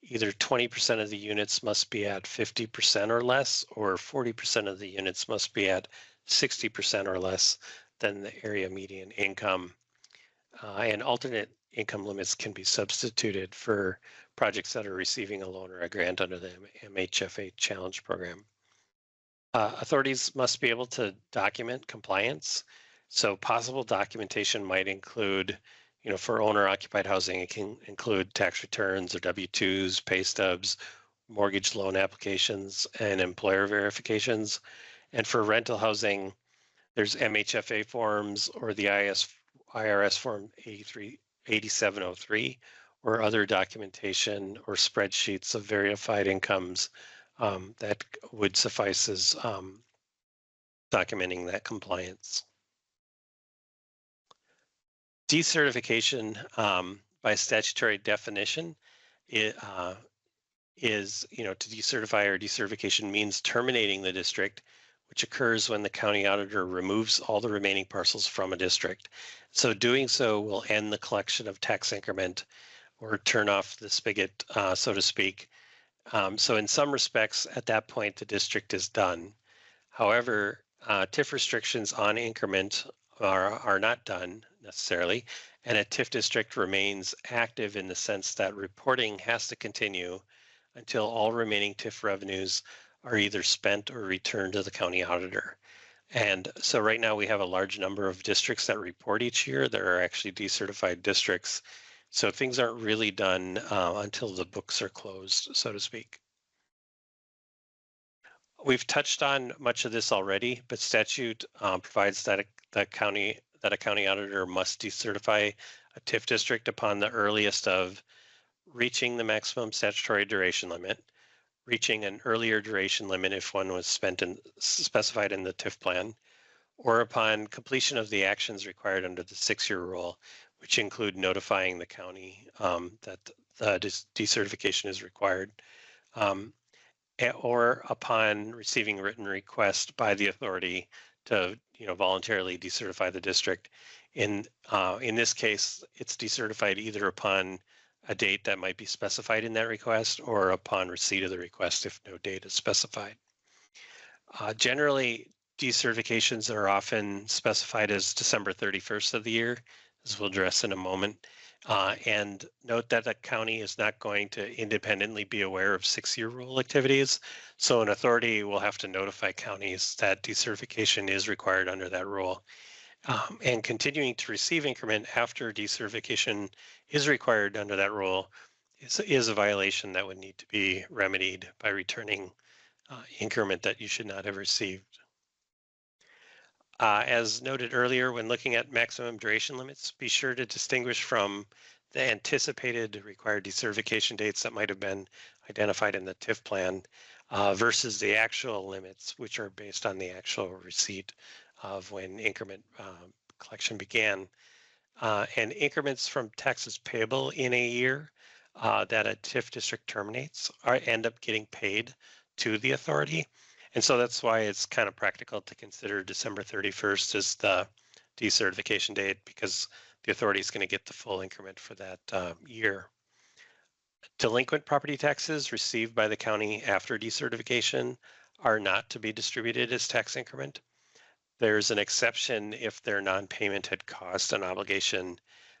either 20% of the units must be at 50% or less, or 40% of the units must be at 60% or less than the area median income. And alternate income limits can be substituted for projects that are receiving a loan or a grant under the MHFA Challenge Program. Authorities must be able to document compliance. So possible documentation might include, for owner-occupied housing, it can include tax returns or W-2s, pay stubs, mortgage loan applications, and employer verifications. And for rental housing, there's MHFA forms or the IRS form 8703 or other documentation or spreadsheets of verified incomes that would suffice as documenting that compliance. Decertification by statutory definition is, to decertify or decertification means terminating the district, which occurs when the county auditor removes all the remaining parcels from a district. So doing so will end the collection of tax increment or turn off the spigot, so to speak. So in some respects, at that point, the district is done. However, TIF restrictions on increment are not done necessarily, and a TIF district remains active in the sense that reporting has to continue until all remaining TIF revenues are either spent or returned to the county auditor. And so right now we have a large number of districts that report each year that are actually decertified districts. So things aren't really done until the books are closed, so to speak. We've touched on much of this already, but statute provides that a county auditor must decertify a TIF district upon the earliest of reaching the maximum statutory duration limit, reaching an earlier duration limit if one was spent and specified in the TIF plan, or upon completion of the actions required under the 6-year rule, which include notifying the county that the decertification is required. Or upon receiving written request by the authority to voluntarily decertify the district. In this case, it's decertified either upon a date that might be specified in that request or upon receipt of the request if no date is specified. Generally, decertifications are often specified as December 31st of the year, as we'll address in a moment. And note that the county is not going to independently be aware of 6-year rule activities. So an authority will have to notify counties that decertification is required under that rule. And continuing to receive increment after decertification is required under that rule is a violation that would need to be remedied by returning increment that you should not have received. As noted earlier, when looking at maximum duration limits, be sure to distinguish from the anticipated required decertification dates that might have been identified in the TIF plan versus the actual limits, which are based on the actual receipt of when increment collection began. And increments from taxes payable in a year that a TIF district terminates end up getting paid to the authority. And so that's why it's kind of practical to consider December 31st as the decertification date, because the authority is going to get the full increment for that year. Delinquent property taxes received by the county after decertification are not to be distributed as tax increment. There's an exception if their non-payment had caused an obligation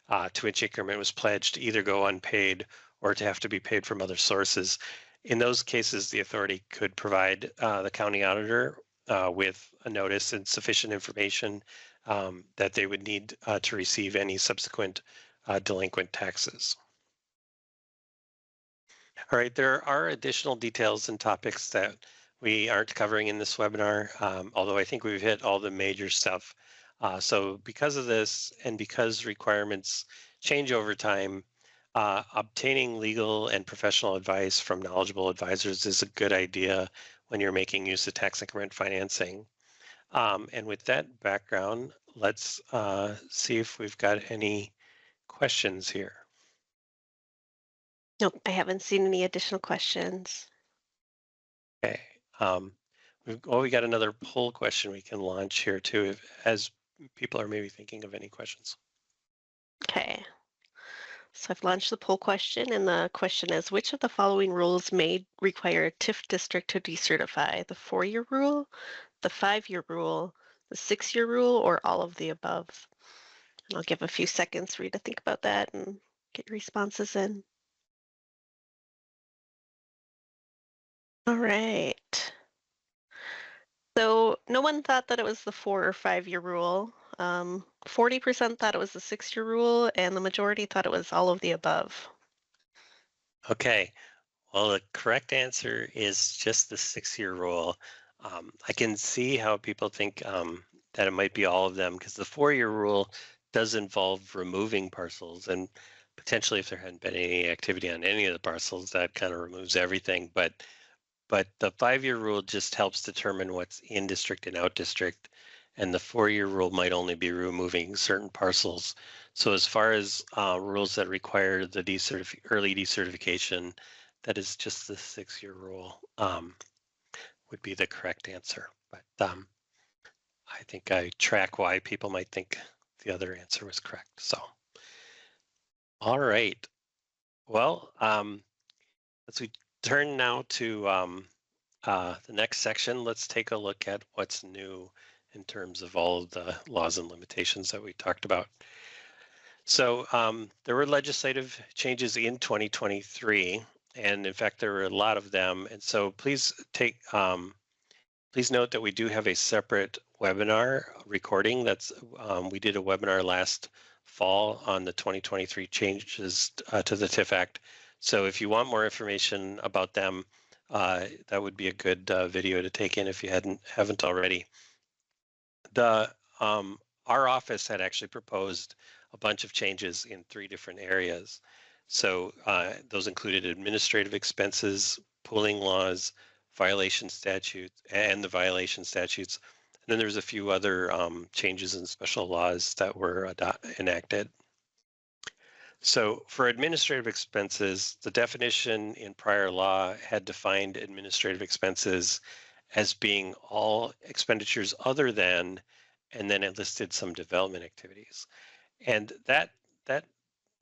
to which increment was pledged to either go unpaid or to have to be paid from other sources. In those cases, the authority could provide the county auditor with a notice and sufficient information that they would need to receive any subsequent delinquent taxes. All right, there are additional details and topics that we aren't covering in this webinar, although I think we've hit all the major stuff. So because of this and because requirements change over time, obtaining legal and professional advice from knowledgeable advisors is a good idea when you're making use of tax increment financing. And with that background, let's see if we've got any questions here. Nope, I haven't seen any additional questions. Okay. We got another poll question we can launch here too, as people are maybe thinking of any questions. Okay. So I've launched the poll question, and the question is, which of the following rules may require a TIF district to decertify? The 4-year rule, the 5-year rule, the 6-year rule, or all of the above? And I'll give a few seconds for you to think about that and get your responses in. All right. So no one thought that it was the 4 or 5-year rule. 40% thought it was the 6-year rule, and the majority thought it was all of the above. Okay, well, the correct answer is just the 6-year rule. I can see how people think that it might be all of them, because the 4-year rule does involve removing parcels, and potentially if there hadn't been any activity on any of the parcels, that kind of removes everything. But the 5-year rule just helps determine what's in district and out district, and the 4-year rule might only be removing certain parcels. So as far as rules that require the early decertification, that is just the 6-year rule would be the correct answer. But I think I track why people might think the other answer was correct. So, all right. Well, as we turn now to the next section, let's take a look at what's new in terms of all of the laws and limitations that we talked about. So there were legislative changes in 2023, and in fact, there were a lot of them. And so please please note that we do have a separate webinar recording. We did a webinar last fall on the 2023 changes to the TIF Act. So if you want more information about them, that would be a good video to take in if you haven't already. Our office had actually proposed a bunch of changes in 3 different areas. So those included administrative expenses, pooling laws, violation statutes, and the violation statutes. And then there's a few other changes in special laws that were enacted. So for administrative expenses, the definition in prior law had defined administrative expenses as being all expenditures other than, and then it listed some development activities. And that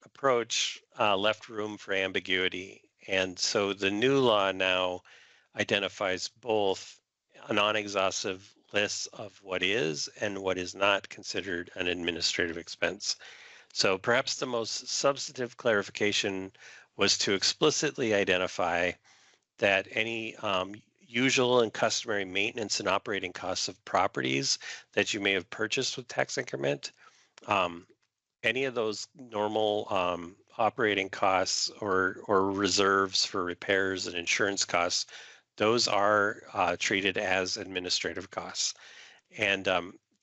approach left room for ambiguity. And so the new law now identifies both a non-exhaustive list of what is and what is not considered an administrative expense. So perhaps the most substantive clarification was to explicitly identify that any usual and customary maintenance and operating costs of properties that you may have purchased with tax increment, any of those normal operating costs or reserves for repairs and insurance costs, those are treated as administrative costs. And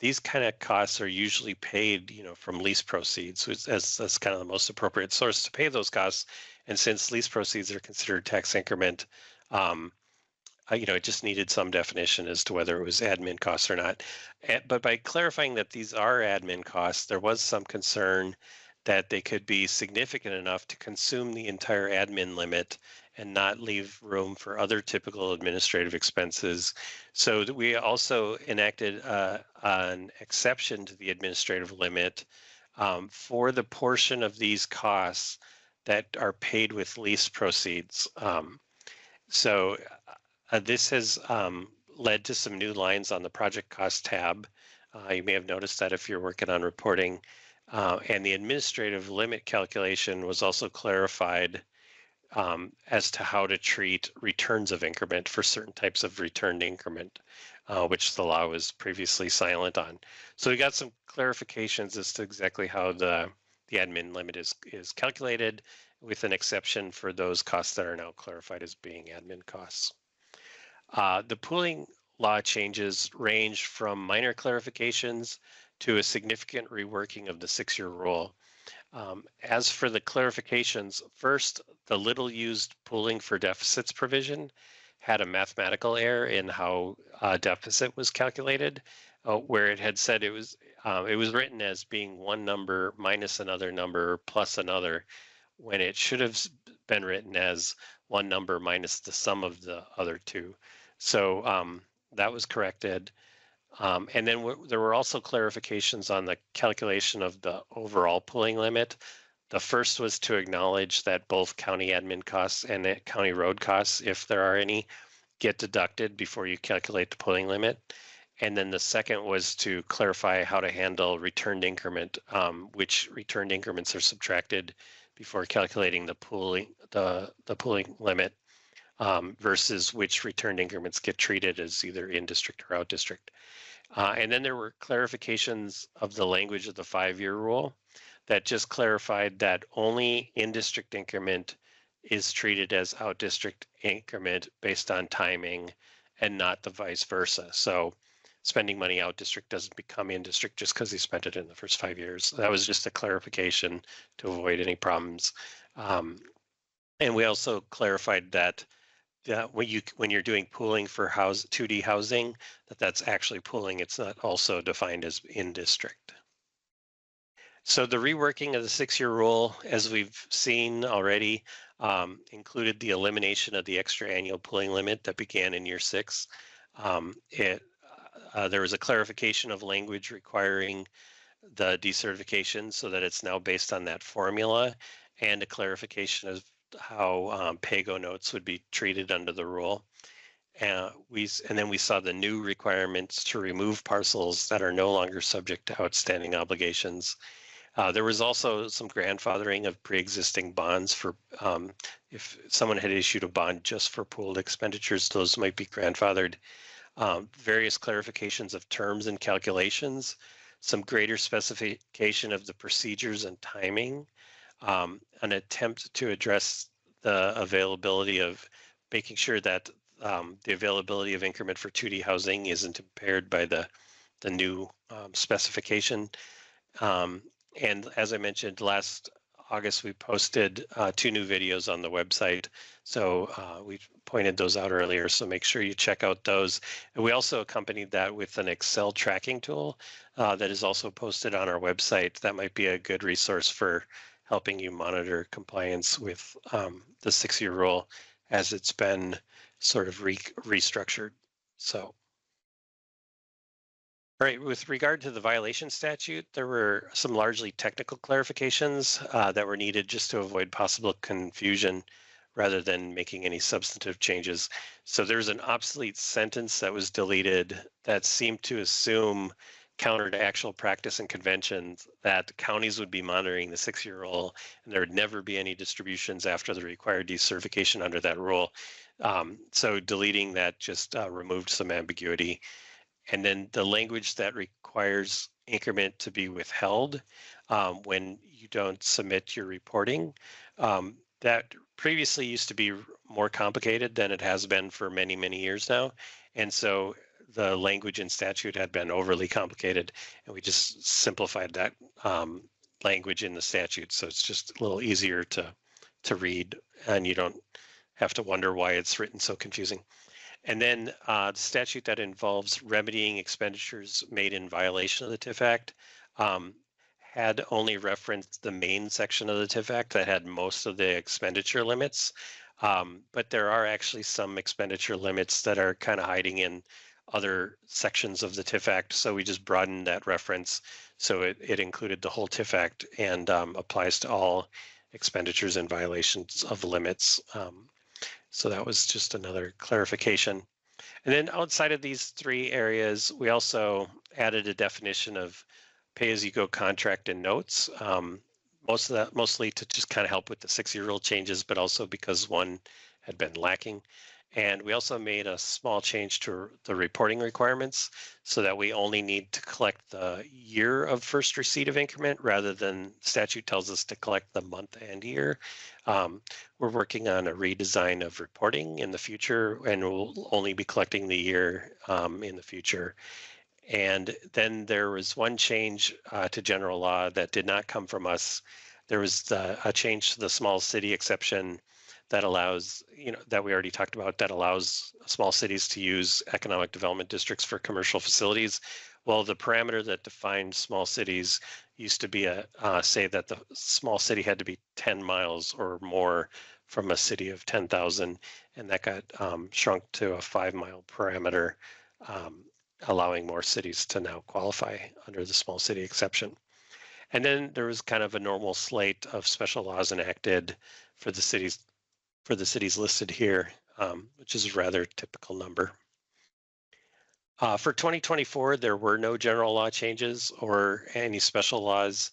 these kind of costs are usually paid, from lease proceeds, that's kind of the most appropriate source to pay those costs. And since lease proceeds are considered tax increment, it just needed some definition as to whether it was admin costs or not. But by clarifying that these are admin costs, there was some concern that they could be significant enough to consume the entire admin limit and not leave room for other typical administrative expenses. So that we also enacted an exception to the administrative limit for the portion of these costs that are paid with lease proceeds. This has led to some new lines on the project cost tab. You may have noticed that if you're working on reporting. And the administrative limit calculation was also clarified as to how to treat returns of increment for certain types of returned increment, which the law was previously silent on. So we got some clarifications as to exactly how the admin limit is calculated, with an exception for those costs that are now clarified as being admin costs. The pooling law changes range from minor clarifications to a significant reworking of the 6-year rule. As for the clarifications, first, the little used pooling for deficits provision had a mathematical error in how deficit was calculated, where it had said it was written as being one number minus another number plus another, when it should have been written as one number minus the sum of the other two. So that was corrected. And then there were also clarifications on the calculation of the overall pooling limit. The first was to acknowledge that both county admin costs and county road costs, if there are any, get deducted before you calculate the pooling limit. And then the second was to clarify how to handle returned increment, which returned increments are subtracted before calculating the pooling limit, versus which returned increments get treated as either in district or out district. And then there were clarifications of the language of the 5-year rule that just clarified that only in-district increment is treated as out-district increment based on timing and not the vice versa. So spending money out-district doesn't become in-district just because you spent it in the first 5 years. That was just a clarification to avoid any problems. And we also clarified that when you're doing pooling for 2D housing, that's actually pooling. It's not also defined as in district. So the reworking of the 6-year rule, as we've seen already, included the elimination of the extra annual pooling limit that began in year 6. There was a clarification of language requiring the decertification so that it's now based on that formula, and a clarification of how PAYGO notes would be treated under the rule. And then we saw the new requirements to remove parcels that are no longer subject to outstanding obligations. There was also some grandfathering of pre-existing bonds for if someone had issued a bond just for pooled expenditures, those might be grandfathered. Various clarifications of terms and calculations, some greater specification of the procedures and timing, an attempt to address the availability of making sure that the availability of increment for 2D housing isn't impaired by the new specification. And as I mentioned last August, we posted 2 new videos on the website. So we pointed those out earlier. So make sure you check out those. And we also accompanied that with an Excel tracking tool that is also posted on our website. That might be a good resource for helping you monitor compliance with the 6-year rule as it's been sort of restructured. So. All right, with regard to the violation statute, there were some largely technical clarifications that were needed just to avoid possible confusion rather than making any substantive changes. So there's an obsolete sentence that was deleted that seemed to assume, counter to actual practice and conventions, that counties would be monitoring the 6-year rule and there would never be any distributions after the required decertification under that rule. So deleting that just removed some ambiguity. And then the language that requires increment to be withheld when you don't submit your reporting, that previously used to be more complicated than it has been for many, many years now. And so the language in statute had been overly complicated, and we just simplified that language in the statute. So it's just a little easier to read, and you don't have to wonder why it's written so confusing. And then the statute that involves remedying expenditures made in violation of the TIF Act had only referenced the main section of the TIF Act that had most of the expenditure limits. But there are actually some expenditure limits that are kind of hiding in other sections of the TIF Act. So we just broadened that reference. So it included the whole TIF Act and applies to all expenditures in violations of limits. So that was just another clarification. And then outside of these 3 areas, we also added a definition of pay-as-you-go contract and notes. Mostly to just kind of help with the 6-year rule changes, but also because one had been lacking. And we also made a small change to the reporting requirements so that we only need to collect the year of first receipt of increment rather than statute tells us to collect the month and year. We're working on a redesign of reporting in the future, and we'll only be collecting the year in the future. And then there was one change to general law that did not come from us. There was a change to the small city exception that allows, that we already talked about, that allows small cities to use economic development districts for commercial facilities. Well, the parameter that defined small cities used to be say that the small city had to be 10 miles or more from a city of 10,000, and that got shrunk to a 5-mile parameter, allowing more cities to now qualify under the small city exception. And then there was kind of a normal slate of special laws enacted for the cities listed here, which is a rather typical number. For 2024, there were no general law changes or any special laws,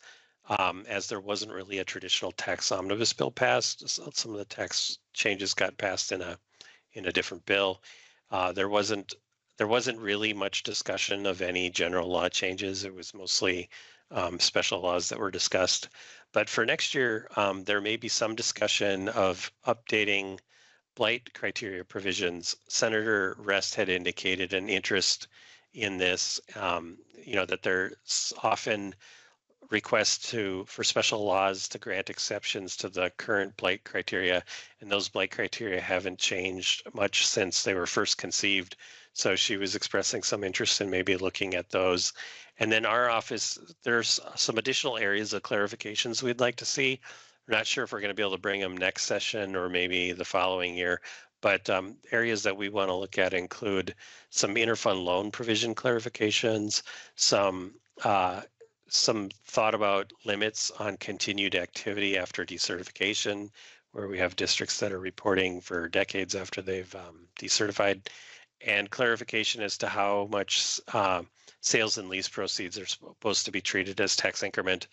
as there wasn't really a traditional tax omnibus bill passed. So some of the tax changes got passed in a different bill. There wasn't really much discussion of any general law changes. It was mostly special laws that were discussed. But for next year, there may be some discussion of updating blight criteria provisions. Senator Rest had indicated an interest in this, that there's often requests for special laws to grant exceptions to the current blight criteria, and those blight criteria haven't changed much since they were first conceived. So she was expressing some interest in maybe looking at those. And then our office, there's some additional areas of clarifications we'd like to see. We're not sure if we're going to be able to bring them next session or maybe the following year, but areas that we want to look at include some interfund loan provision clarifications, some thought about limits on continued activity after decertification, where we have districts that are reporting for decades after they've decertified, and clarification as to how much sales and lease proceeds are supposed to be treated as tax increment.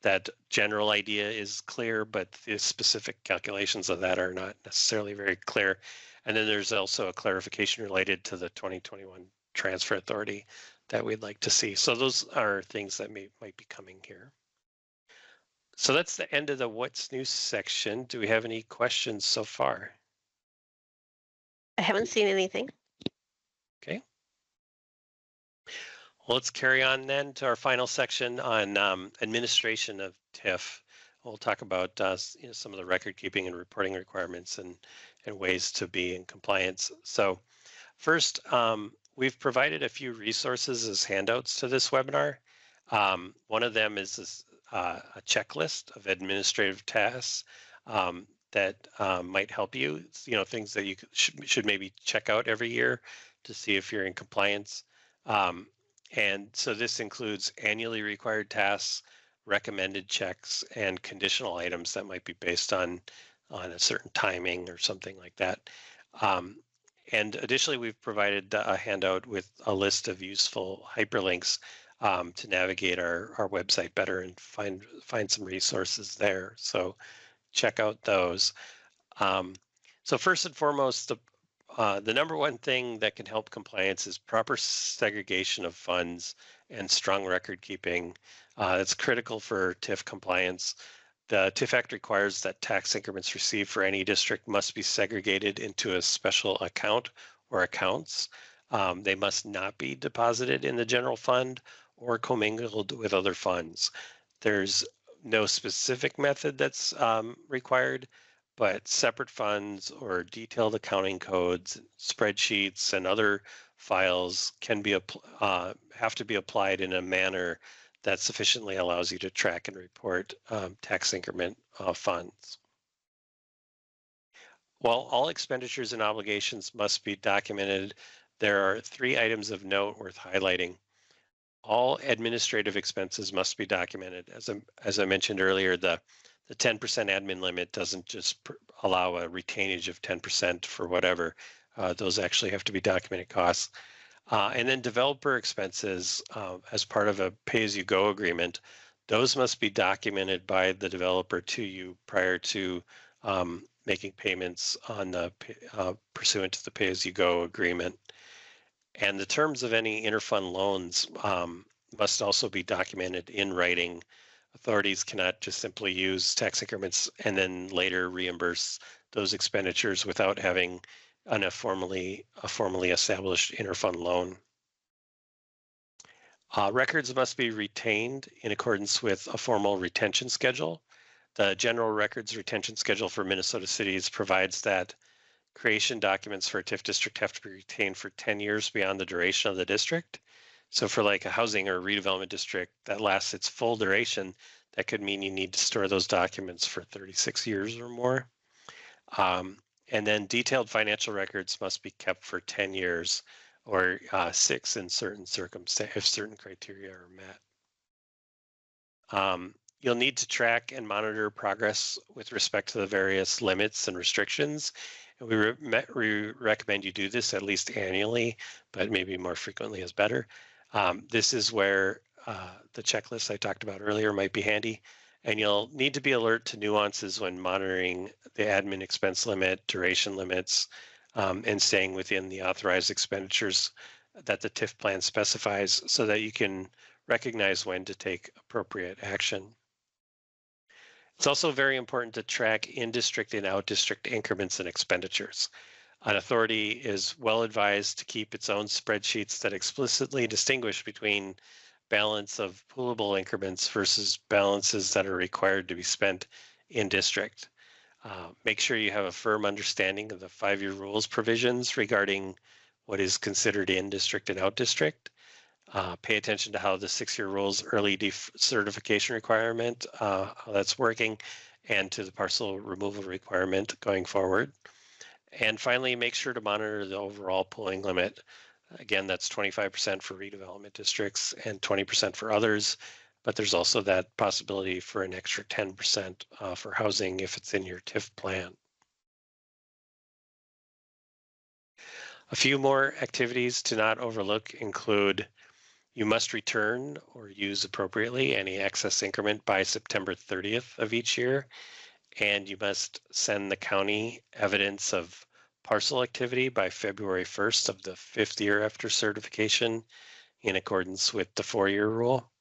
That general idea is clear, but the specific calculations of that are not necessarily very clear. And then there's also a clarification related to the 2021 transfer authority that we'd like to see. So those are things that might be coming here. So that's the end of the what's new section. Do we have any questions so far? I haven't seen anything. Okay. Well, let's carry on then to our final section on administration of TIF. We'll talk about some of the record keeping and reporting requirements and ways to be in compliance. So first, we've provided a few resources as handouts to this webinar. One of them is this, a checklist of administrative tasks that might help you, things that you should maybe check out every year to see if you're in compliance. And so this includes annually required tasks, recommended checks, and conditional items that might be based on a certain timing or something like that. And additionally, we've provided a handout with a list of useful hyperlinks to navigate our website better and find some resources there. So check out those. So first and foremost, the number one thing that can help compliance is proper segregation of funds and strong record keeping. It's critical for TIF compliance. The TIF Act requires that tax increments received for any district must be segregated into a special account or accounts. They must not be deposited in the general fund or commingled with other funds. There's no specific method that's required, but separate funds or detailed accounting codes, spreadsheets, and other files can be have to be applied in a manner that sufficiently allows you to track and report tax increment funds. While all expenditures and obligations must be documented, there are 3 items of note worth highlighting. All administrative expenses must be documented. As I mentioned earlier, the 10% admin limit doesn't just allow a retainage of 10% for whatever. Those actually have to be documented costs. And then developer expenses as part of a pay-as-you-go agreement, those must be documented by the developer to you prior to making payments on the pursuant to the pay-as-you-go agreement. And the terms of any interfund loans must also be documented in writing. Authorities cannot just simply use tax increments and then later reimburse those expenditures without having a formally established interfund loan. Records must be retained in accordance with a formal retention schedule. The General Records Retention Schedule for Minnesota cities provides that creation documents for a TIF district have to be retained for 10 years beyond the duration of the district. So for like a housing or redevelopment district that lasts its full duration, that could mean you need to store those documents for 36 years or more. And then detailed financial records must be kept for 10 years or 6 in certain circumstances if certain criteria are met. You'll need to track and monitor progress with respect to the various limits and restrictions. And we recommend you do this at least annually, but maybe more frequently is better. This is where the checklist I talked about earlier might be handy. And you'll need to be alert to nuances when monitoring the admin expense limit, duration limits, and staying within the authorized expenditures that the TIF plan specifies so that you can recognize when to take appropriate action. It's also very important to track in-district and out-district increments and expenditures. An authority is well advised to keep its own spreadsheets that explicitly distinguish between balance of poolable increments versus balances that are required to be spent in district. Make sure you have a firm understanding of the 5-year rules provisions regarding what is considered in district and out district. Pay attention to how the 6-year rules early decertification requirement, how that's working, and to the parcel removal requirement going forward. And finally, make sure to monitor the overall pooling limit. Again, that's 25% for redevelopment districts and 20% for others. but there's also that possibility for an extra 10% for housing if it's in your TIF plan. A few more activities to not overlook include you must return or use appropriately any excess increment by September 30th of each year, and you must send the county evidence of parcel activity by February 1st of the 5th year after certification in accordance with the 4-year rule.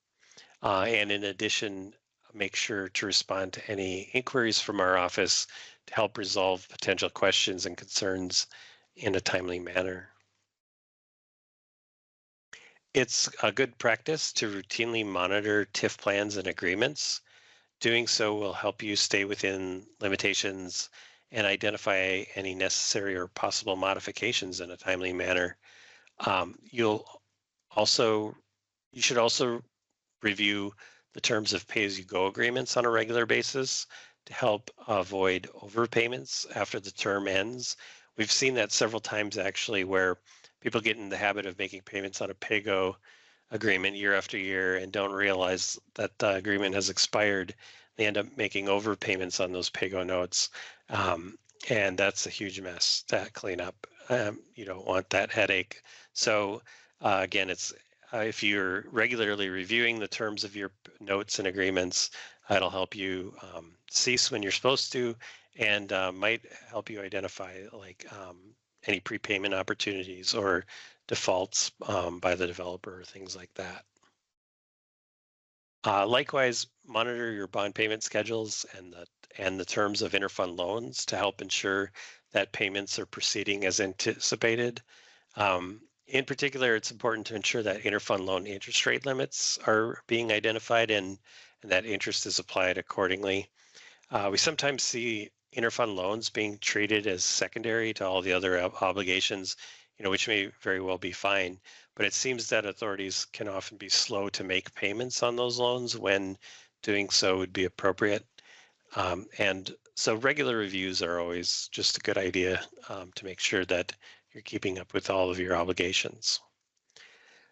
And in addition, make sure to respond to any inquiries from our office to help resolve potential questions and concerns in a timely manner. It's a good practice to routinely monitor TIF plans and agreements. Doing so will help you stay within limitations and identify any necessary or possible modifications in a timely manner. You should also review the terms of pay-as-you-go agreements on a regular basis to help avoid overpayments after the term ends. We've seen that several times actually, where people get in the habit of making payments on a pay-go agreement year after year and don't realize that the agreement has expired. They end up making overpayments on those pay-go notes. And that's a huge mess to clean up. You don't want that headache. So again, it's if you're regularly reviewing the terms of your notes and agreements, it'll help you cease when you're supposed to, and might help you identify like any prepayment opportunities or defaults by the developer or things like that. Likewise, monitor your bond payment schedules and the terms of interfund loans to help ensure that payments are proceeding as anticipated. In particular, it's important to ensure that interfund loan interest rate limits are being identified and that interest is applied accordingly. We sometimes see interfund loans being treated as secondary to all the other obligations, which may very well be fine. But it seems that authorities can often be slow to make payments on those loans when doing so would be appropriate. And so regular reviews are always just a good idea to make sure that you're keeping up with all of your obligations.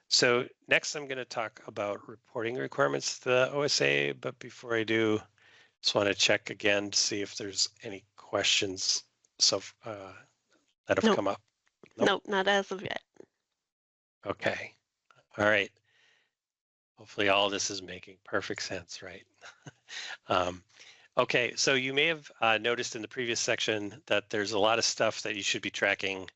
So next I'm going to talk about reporting requirements to the OSA, but before I do, just want to check again to see if there's any questions that have come up. Nope, not as of yet. Okay. All right. Hopefully all this is making perfect sense, right? Okay, so you may have noticed in the previous section that there's a lot of stuff that you should be tracking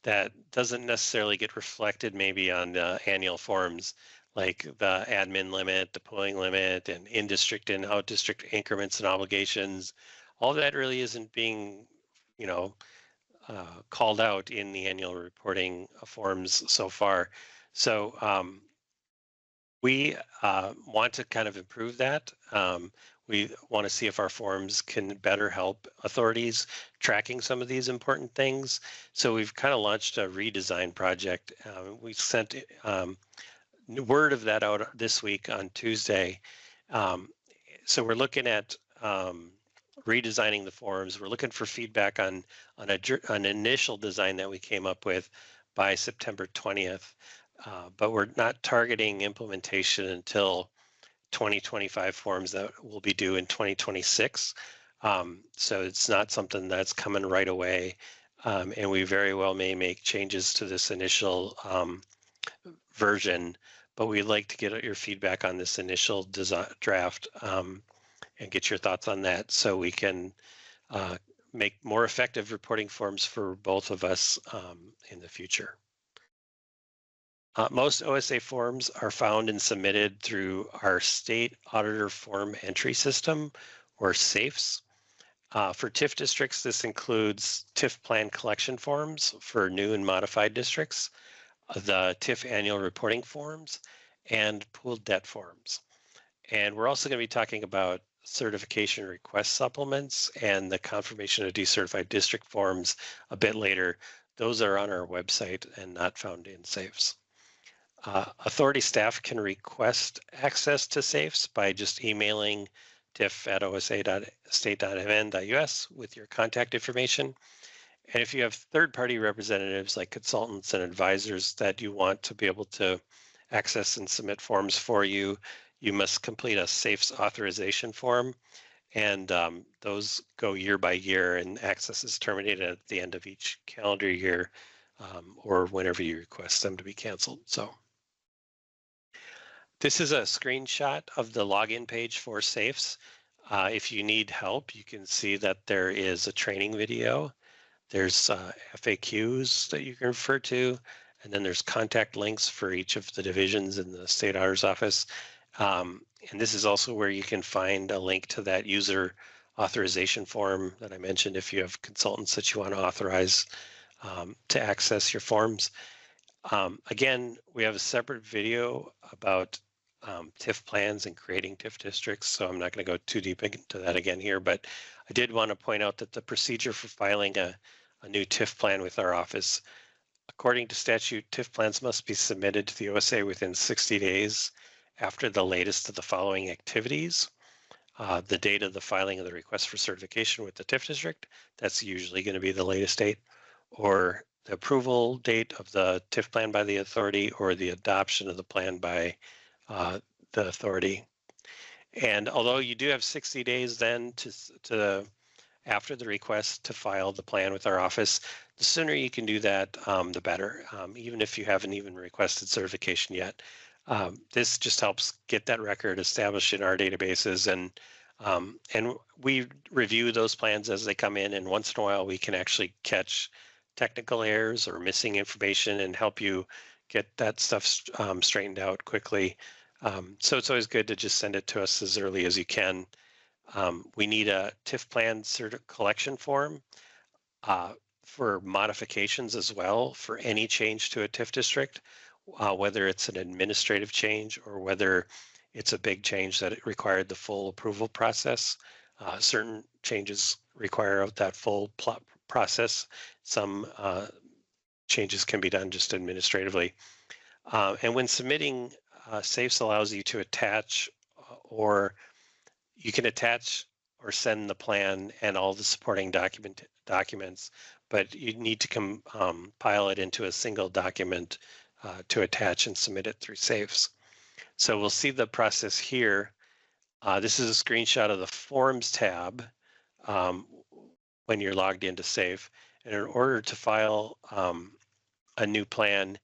that doesn't necessarily get reflected maybe on annual forms, like the admin limit, the pooling limit, and in-district and out-district increments and obligations. All that really isn't being, called out in the annual reporting forms so far. So we want to kind of improve that. We want to see if our forms can better help authorities tracking some of these important things. So we've kind of launched a redesign project. We sent word of that out this week on Tuesday. So we're looking at redesigning the forms. We're looking for feedback on an initial design that we came up with by September 20th. But we're not targeting implementation until 2025 forms that will be due in 2026. So it's not something that's coming right away. And we very well may make changes to this initial version, but we'd like to get your feedback on this initial design draft and get your thoughts on that so we can make more effective reporting forms for both of us in the future. Most OSA forms are found and submitted through our state auditor form entry system, or SAFES. For TIF districts, this includes TIF plan collection forms for new and modified districts, the TIF annual reporting forms, and pooled debt forms. And we're also going to be talking about certification request supplements and the confirmation of decertified district forms a bit later. Those are on our website and not found in SAFES. Authority staff can request access to SAFES by just emailing tif@osa.state.mn.us with your contact information. And if you have third-party representatives like consultants and advisors that you want to be able to access and submit forms for you, you must complete a SAFES authorization form, and those go year by year, and access is terminated at the end of each calendar year, or whenever you request them to be canceled. So this is a screenshot of the login page for SAFES. If you need help, you can see that there is a training video. There's FAQs that you can refer to, and then there's contact links for each of the divisions in the State Auditor's Office. And this is also where you can find a link to that user authorization form that I mentioned if you have consultants that you want to authorize to access your forms. Again, we have a separate video about TIF plans and creating TIF districts, so I'm not going to go too deep into that again here, but I did want to point out that the procedure for filing a new TIF plan with our office, according to statute, TIF plans must be submitted to the OSA within 60 days after the latest of the following activities. The date of the filing of the request for certification with the TIF district, that's usually going to be the latest date, or the approval date of the TIF plan by the authority, or the adoption of the plan by the authority. And although you do have 60 days then to after the request to file the plan with our office, the sooner you can do that, the better, even if you haven't even requested certification yet. This just helps get that record established in our databases, and we review those plans as they come in, and once in a while we can actually catch technical errors or missing information and help you get that stuff straightened out quickly. So it's always good to just send it to us as early as you can. We need a TIF plan collection form for modifications as well for any change to a TIF district, whether it's an administrative change or whether it's a big change that it required the full approval process. Certain changes require that full process. Some changes can be done just administratively. And when submitting, SAFES allows you to attach or you can attach or send the plan and all the supporting documents, but you need to compile it into a single document to attach and submit it through SAFES. So we'll see the process here. This is a screenshot of the Forms tab when you're logged into SAFE. And in order to file a new plan,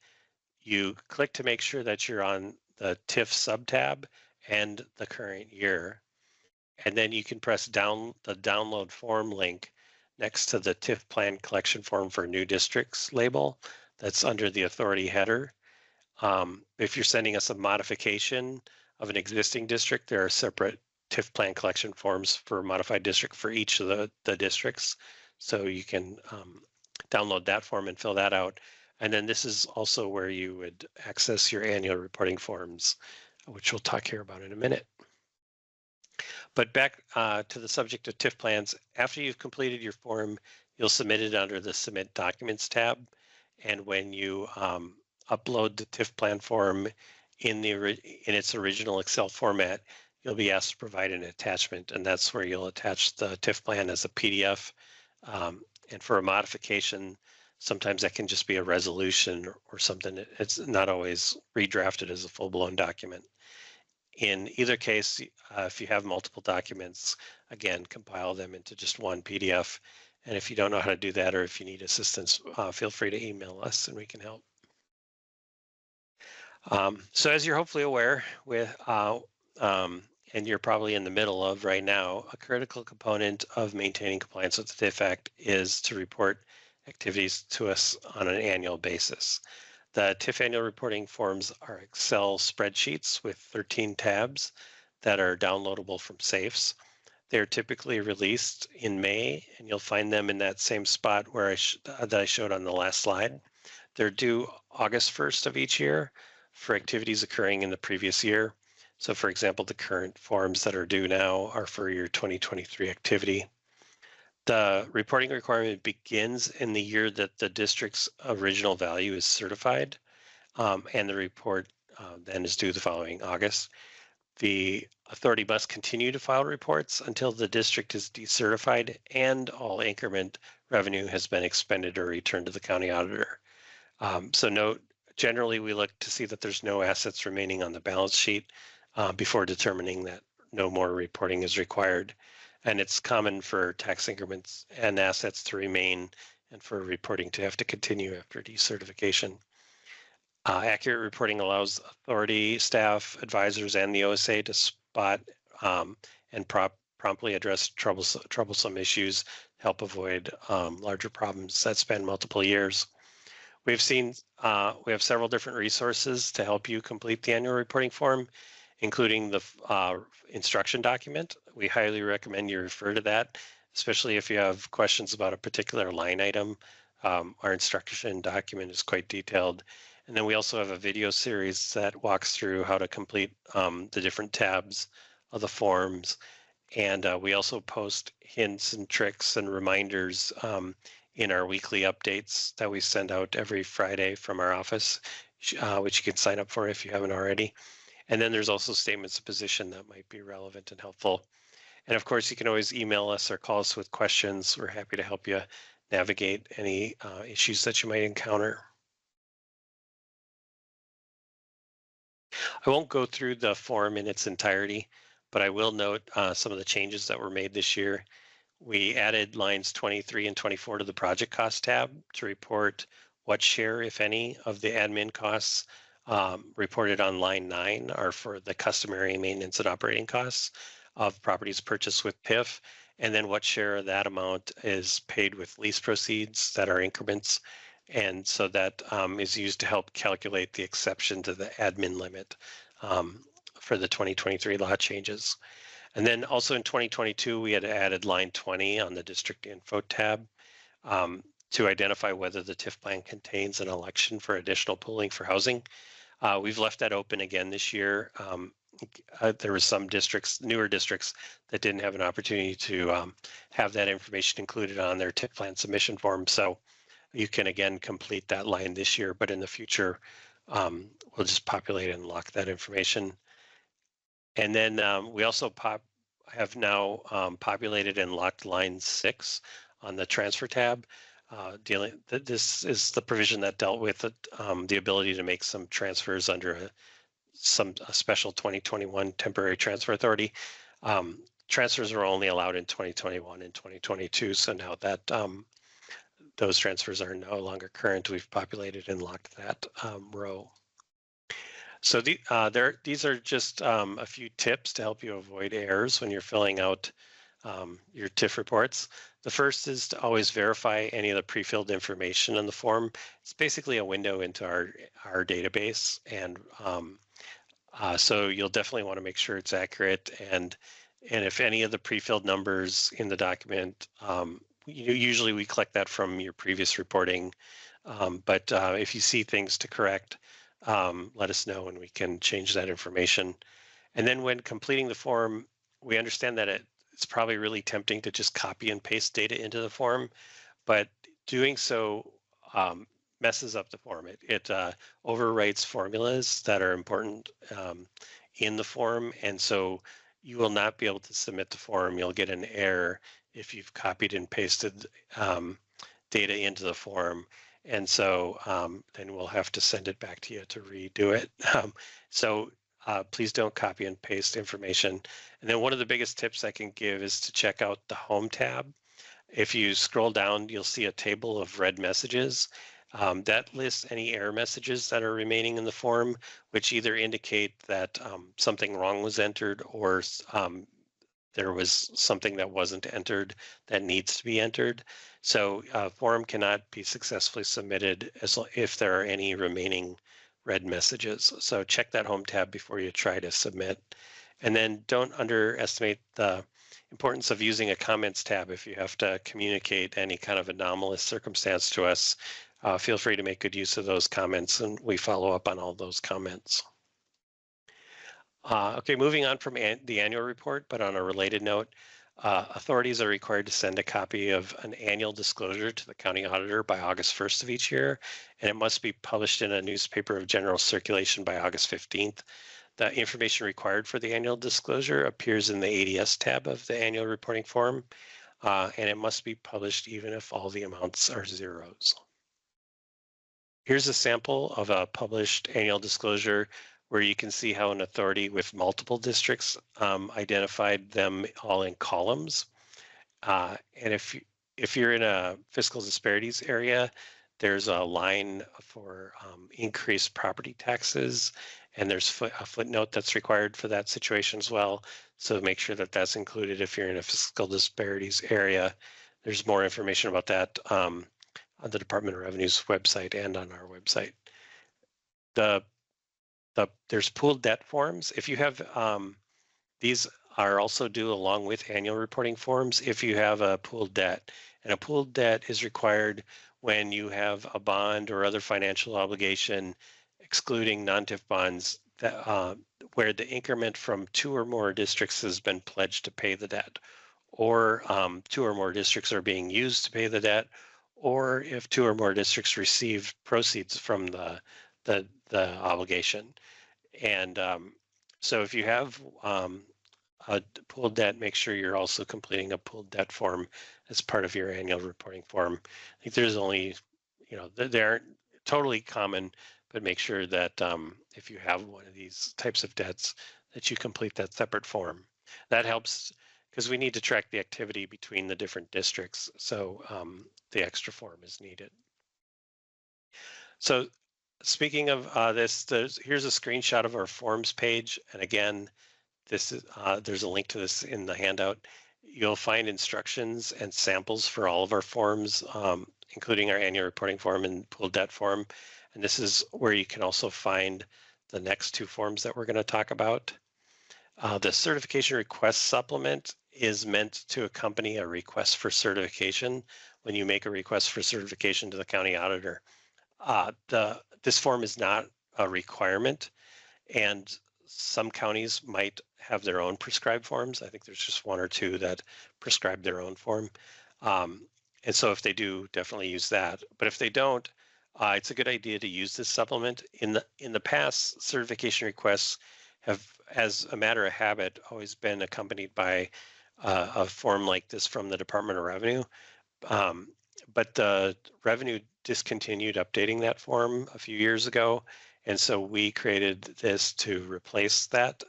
you click to make sure that you're on the TIF subtab and the current year. And then you can press down the download form link next to the TIF plan collection form for new districts label that's under the authority header. If you're sending us a modification of an existing district, there are separate TIF plan collection forms for modified district for each of the districts. So you can download that form and fill that out. And then this is also where you would access your annual reporting forms, which we'll talk here about in a minute. But back to the subject of TIF plans, after you've completed your form, you'll submit it under the Submit Documents tab. And when you upload the TIF plan form in its original Excel format, you'll be asked to provide an attachment, and that's where you'll attach the TIF plan as a PDF. And for a modification, sometimes that can just be a resolution or something. It's not always redrafted as a full-blown document. In either case, if you have multiple documents, again, compile them into just one PDF. And if you don't know how to do that, or if you need assistance, feel free to email us and we can help. So as you're hopefully aware, and you're probably in the middle of right now, a critical component of maintaining compliance with the TIF Act is to report activities to us on an annual basis. The TIF annual reporting forms are Excel spreadsheets with 13 tabs that are downloadable from SAFES. They're typically released in May, and you'll find them in that same spot where that I showed on the last slide. They're due August 1st of each year for activities occurring in the previous year. So for example, the current forms that are due now are for your 2023 activity. The reporting requirement begins in the year that the district's original value is certified, and the report then is due the following August. The authority must continue to file reports until the district is decertified and all increment revenue has been expended or returned to the county auditor. So note, generally we look to see that there's no assets remaining on the balance sheet before determining that no more reporting is required. And it's common for tax increments and assets to remain and for reporting to have to continue after decertification. Accurate reporting allows authority, staff, advisors, and the OSA to spot and promptly address troublesome issues, help avoid larger problems that span multiple years. We have several different resources to help you complete the annual reporting form, including the instruction document. We highly recommend you refer to that, especially if you have questions about a particular line item. Our instruction document is quite detailed. And then we also have a video series that walks through how to complete the different tabs of the forms. And we also post hints and tricks and reminders in our weekly updates that we send out every Friday from our office, which you can sign up for if you haven't already. And then there's also statements of position that might be relevant and helpful. And of course, you can always email us or call us with questions. We're happy to help you navigate any issues that you might encounter. I won't go through the form in its entirety, but I will note some of the changes that were made this year. We added lines 23 and 24 to the project cost tab to report what share, if any, of the admin costs reported on line 9 are for the customary maintenance and operating costs of properties purchased with TIF, and then what share of that amount is paid with lease proceeds that are increments. And so that is used to help calculate the exception to the admin limit for the 2023 law changes. And then also in 2022, we had added line 20 on the district info tab to identify whether the TIF plan contains an election for additional pooling for housing. We've left that open again this year. There were some districts, newer districts, that didn't have an opportunity to have that information included on their TIF plan submission form. So you can again complete that line this year, but in the future, we'll just populate and lock that information. And then we also have now populated and locked line 6 on the transfer tab. This is the provision that dealt with the ability to make some transfers under a special 2021 temporary transfer authority. Transfers were only allowed in 2021 and 2022, so now that those transfers are no longer current, we've populated and locked that row. So these are just a few tips to help you avoid errors when you're filling out your TIF reports. The first is to always verify any of the pre-filled information in the form. It's basically a window into our database, and so you'll definitely want to make sure it's accurate. And if any of the pre-filled numbers in the document, usually we collect that from your previous reporting, but if you see things to correct, let us know and we can change that information. And then when completing the form, we understand that it's probably really tempting to just copy and paste data into the form, but doing so messes up the form. It overwrites formulas that are important in the form, and so you will not be able to submit the form. You'll get an error if you've copied and pasted data into the form. And so then we'll have to send it back to you to redo it. So please don't copy and paste information. And then one of the biggest tips I can give is to check out the Home tab. If you scroll down, you'll see a table of red messages. That lists any error messages that are remaining in the form, which either indicate that something wrong was entered or there was something that wasn't entered that needs to be entered. So a form cannot be successfully submitted if there are any remaining red messages. So check that Home tab before you try to submit. And then don't underestimate the importance of using a comments tab if you have to communicate any kind of anomalous circumstance to us. Feel free to make good use of those comments, and we follow up on all those comments. Okay, moving on from the annual report, but on a related note, authorities are required to send a copy of an annual disclosure to the county auditor by August 1st of each year, and it must be published in a newspaper of general circulation by August 15th. The information required for the annual disclosure appears in the ADS tab of the annual reporting form, and it must be published even if all the amounts are zeros. Here's a sample of a published annual disclosure where you can see how an authority with multiple districts identified them all in columns. And if you're in a fiscal disparities area, there's a line for increased property taxes, and there's a footnote that's required for that situation as well. So make sure that that's included if you're in a fiscal disparities area. There's more information about that on the Department of Revenue's website and on our website. There's pooled debt forms. If you have these are also due along with annual reporting forms if you have a pooled debt. And a pooled debt is required when you have a bond or other financial obligation, excluding non-TIF bonds, that, where the increment from 2 or more districts has been pledged to pay the debt, or 2 or more districts are being used to pay the debt, or if 2 or more districts receive proceeds from the obligation. And so if you have a pooled debt, make sure you're also completing a pooled debt form as part of your annual reporting form. I think there's only, they aren't totally common, but make sure that if you have one of these types of debts, that you complete that separate form. That helps because we need to track the activity between the different districts. So the extra form is needed. So speaking of this, here's a screenshot of our forms page. And again, this is there's a link to this in the handout. You'll find instructions and samples for all of our forms, including our annual reporting form and pooled debt form. And this is where you can also find the next 2 forms that we're going to talk about. The certification request supplement is meant to accompany a request for certification when you make a request for certification to the county auditor. This form is not a requirement, and some counties might have their own prescribed forms. I think there's just 1 or 2 that prescribe their own form. And so if they do, definitely use that. But if they don't, it's a good idea to use this supplement. In the past, certification requests have, as a matter of habit, always been accompanied by a form like this from the Department of Revenue. But the Revenue discontinued updating that form a few years ago. And so we created this to replace that.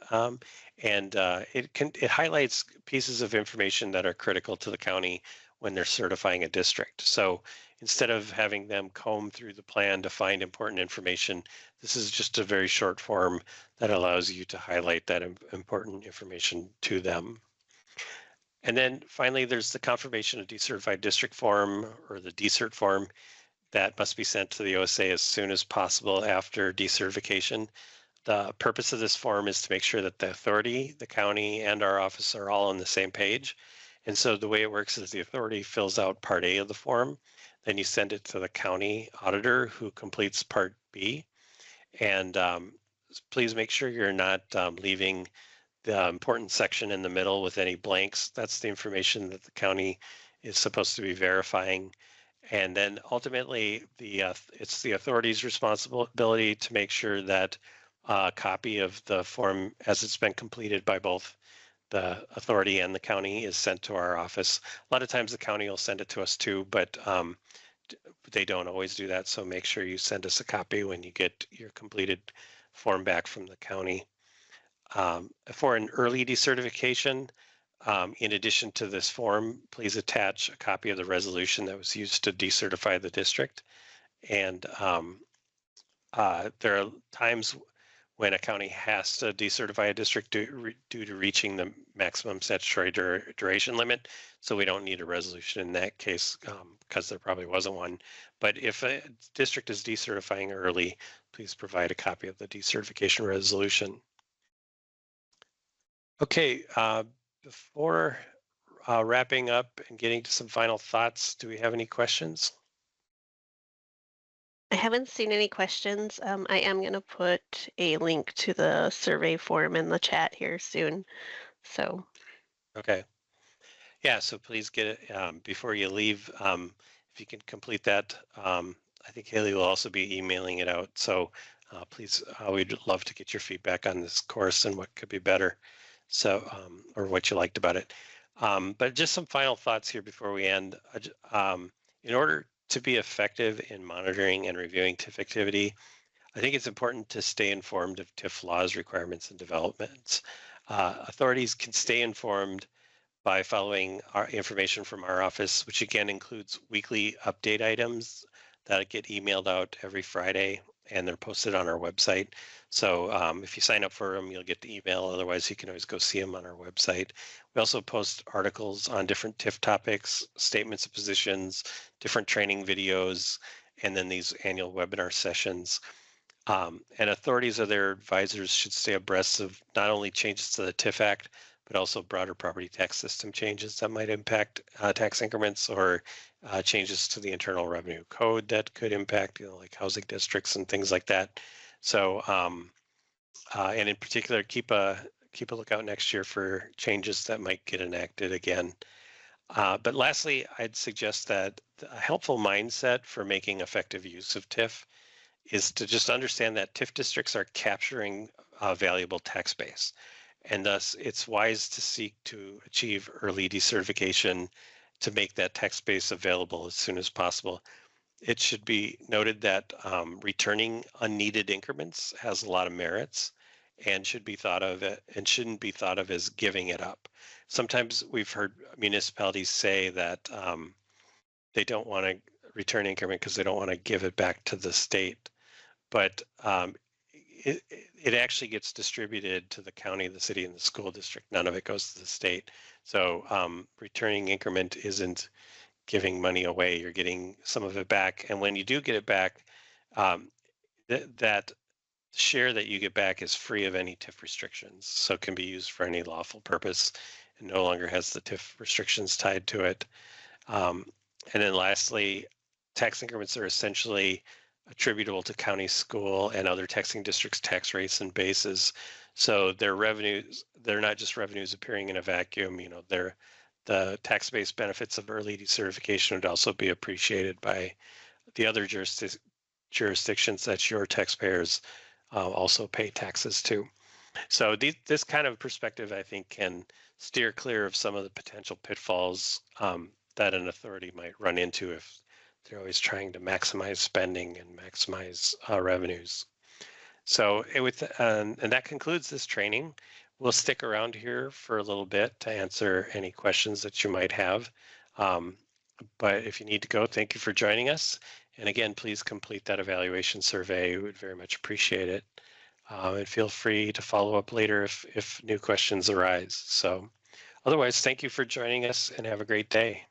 It highlights pieces of information that are critical to the county when they're certifying a district. So instead of having them comb through the plan to find important information, this is just a very short form that allows you to highlight that important information to them. And then finally, there's the confirmation of decertified district form, or the DCERT form, that must be sent to the OSA as soon as possible after decertification. The purpose of this form is to make sure that the authority, the county, and our office are all on the same page. And so the way it works is the authority fills out Part A of the form, then you send it to the county auditor who completes Part B. And please make sure you're not leaving the important section in the middle with any blanks. That's the information that the county is supposed to be verifying. And then ultimately, it's the authority's responsibility to make sure that a copy of the form, as it's been completed by both the authority and the county, is sent to our office. A lot of times the county will send it to us too, but they don't always do that. So make sure you send us a copy when you get your completed form back from the county. For an early decertification, in addition to this form, please attach a copy of the resolution that was used to decertify the district. And there are times when a county has to decertify a district due to reaching the maximum statutory duration limit. So we don't need a resolution in that case because there probably wasn't one. But if a district is decertifying early, please provide a copy of the decertification resolution. Okay, before wrapping up and getting to some final thoughts, do we have any questions? I haven't seen any questions. I am going to put a link to the survey form in the chat here soon. So. Okay. Yeah, so please get it before you leave. If you can complete that, I think Haley will also be emailing it out. So please, we'd love to get your feedback on this course and what could be better. So, or what you liked about it. But just some final thoughts here before we end. In order to be effective in monitoring and reviewing TIF activity, I think it's important to stay informed of TIF laws, requirements, and developments. Authorities can stay informed by following our information from our office, which again includes weekly update items that get emailed out every Friday and they're posted on our website. So if you sign up for them, you'll get the email. Otherwise, you can always go see them on our website. We also post articles on different TIF topics, statements of positions, different training videos, and then these annual webinar sessions. And authorities or their advisors should stay abreast of not only changes to the TIF Act, but also broader property tax system changes that might impact tax increments or changes to the Internal Revenue Code that could impact, like housing districts and things like that. So, and in particular, keep a lookout next year for changes that might get enacted again. But lastly, I'd suggest that a helpful mindset for making effective use of TIF is to just understand that TIF districts are capturing a valuable tax base. And thus, it's wise to seek to achieve early decertification to make that tax base available as soon as possible. It should be noted that returning unneeded increments has a lot of merits and should be thought of and shouldn't be thought of as giving it up. Sometimes we've heard municipalities say that they don't want to return increment because they don't want to give it back to the state. But it actually gets distributed to the county, the city, and the school district. None of it goes to the state. So returning increment isn't giving money away. You're getting some of it back. And when you do get it back, that share that you get back is free of any TIF restrictions. So it can be used for any lawful purpose and no longer has the TIF restrictions tied to it. And then lastly, tax increments are essentially attributable to county, school, and other taxing districts' tax rates and bases. So their revenues, they're not just revenues appearing in a vacuum. They're the tax-based benefits of early decertification would also be appreciated by the other jurisdictions that your taxpayers also pay taxes to. So this kind of perspective, I think, can steer clear of some of the potential pitfalls that an authority might run into if they're always trying to maximize spending and maximize revenues. So and that concludes this training. We'll stick around here for a little bit to answer any questions that you might have. But if you need to go, thank you for joining us. And again, please complete that evaluation survey. We would very much appreciate it. And feel free to follow up later if new questions arise. So otherwise, thank you for joining us and have a great day.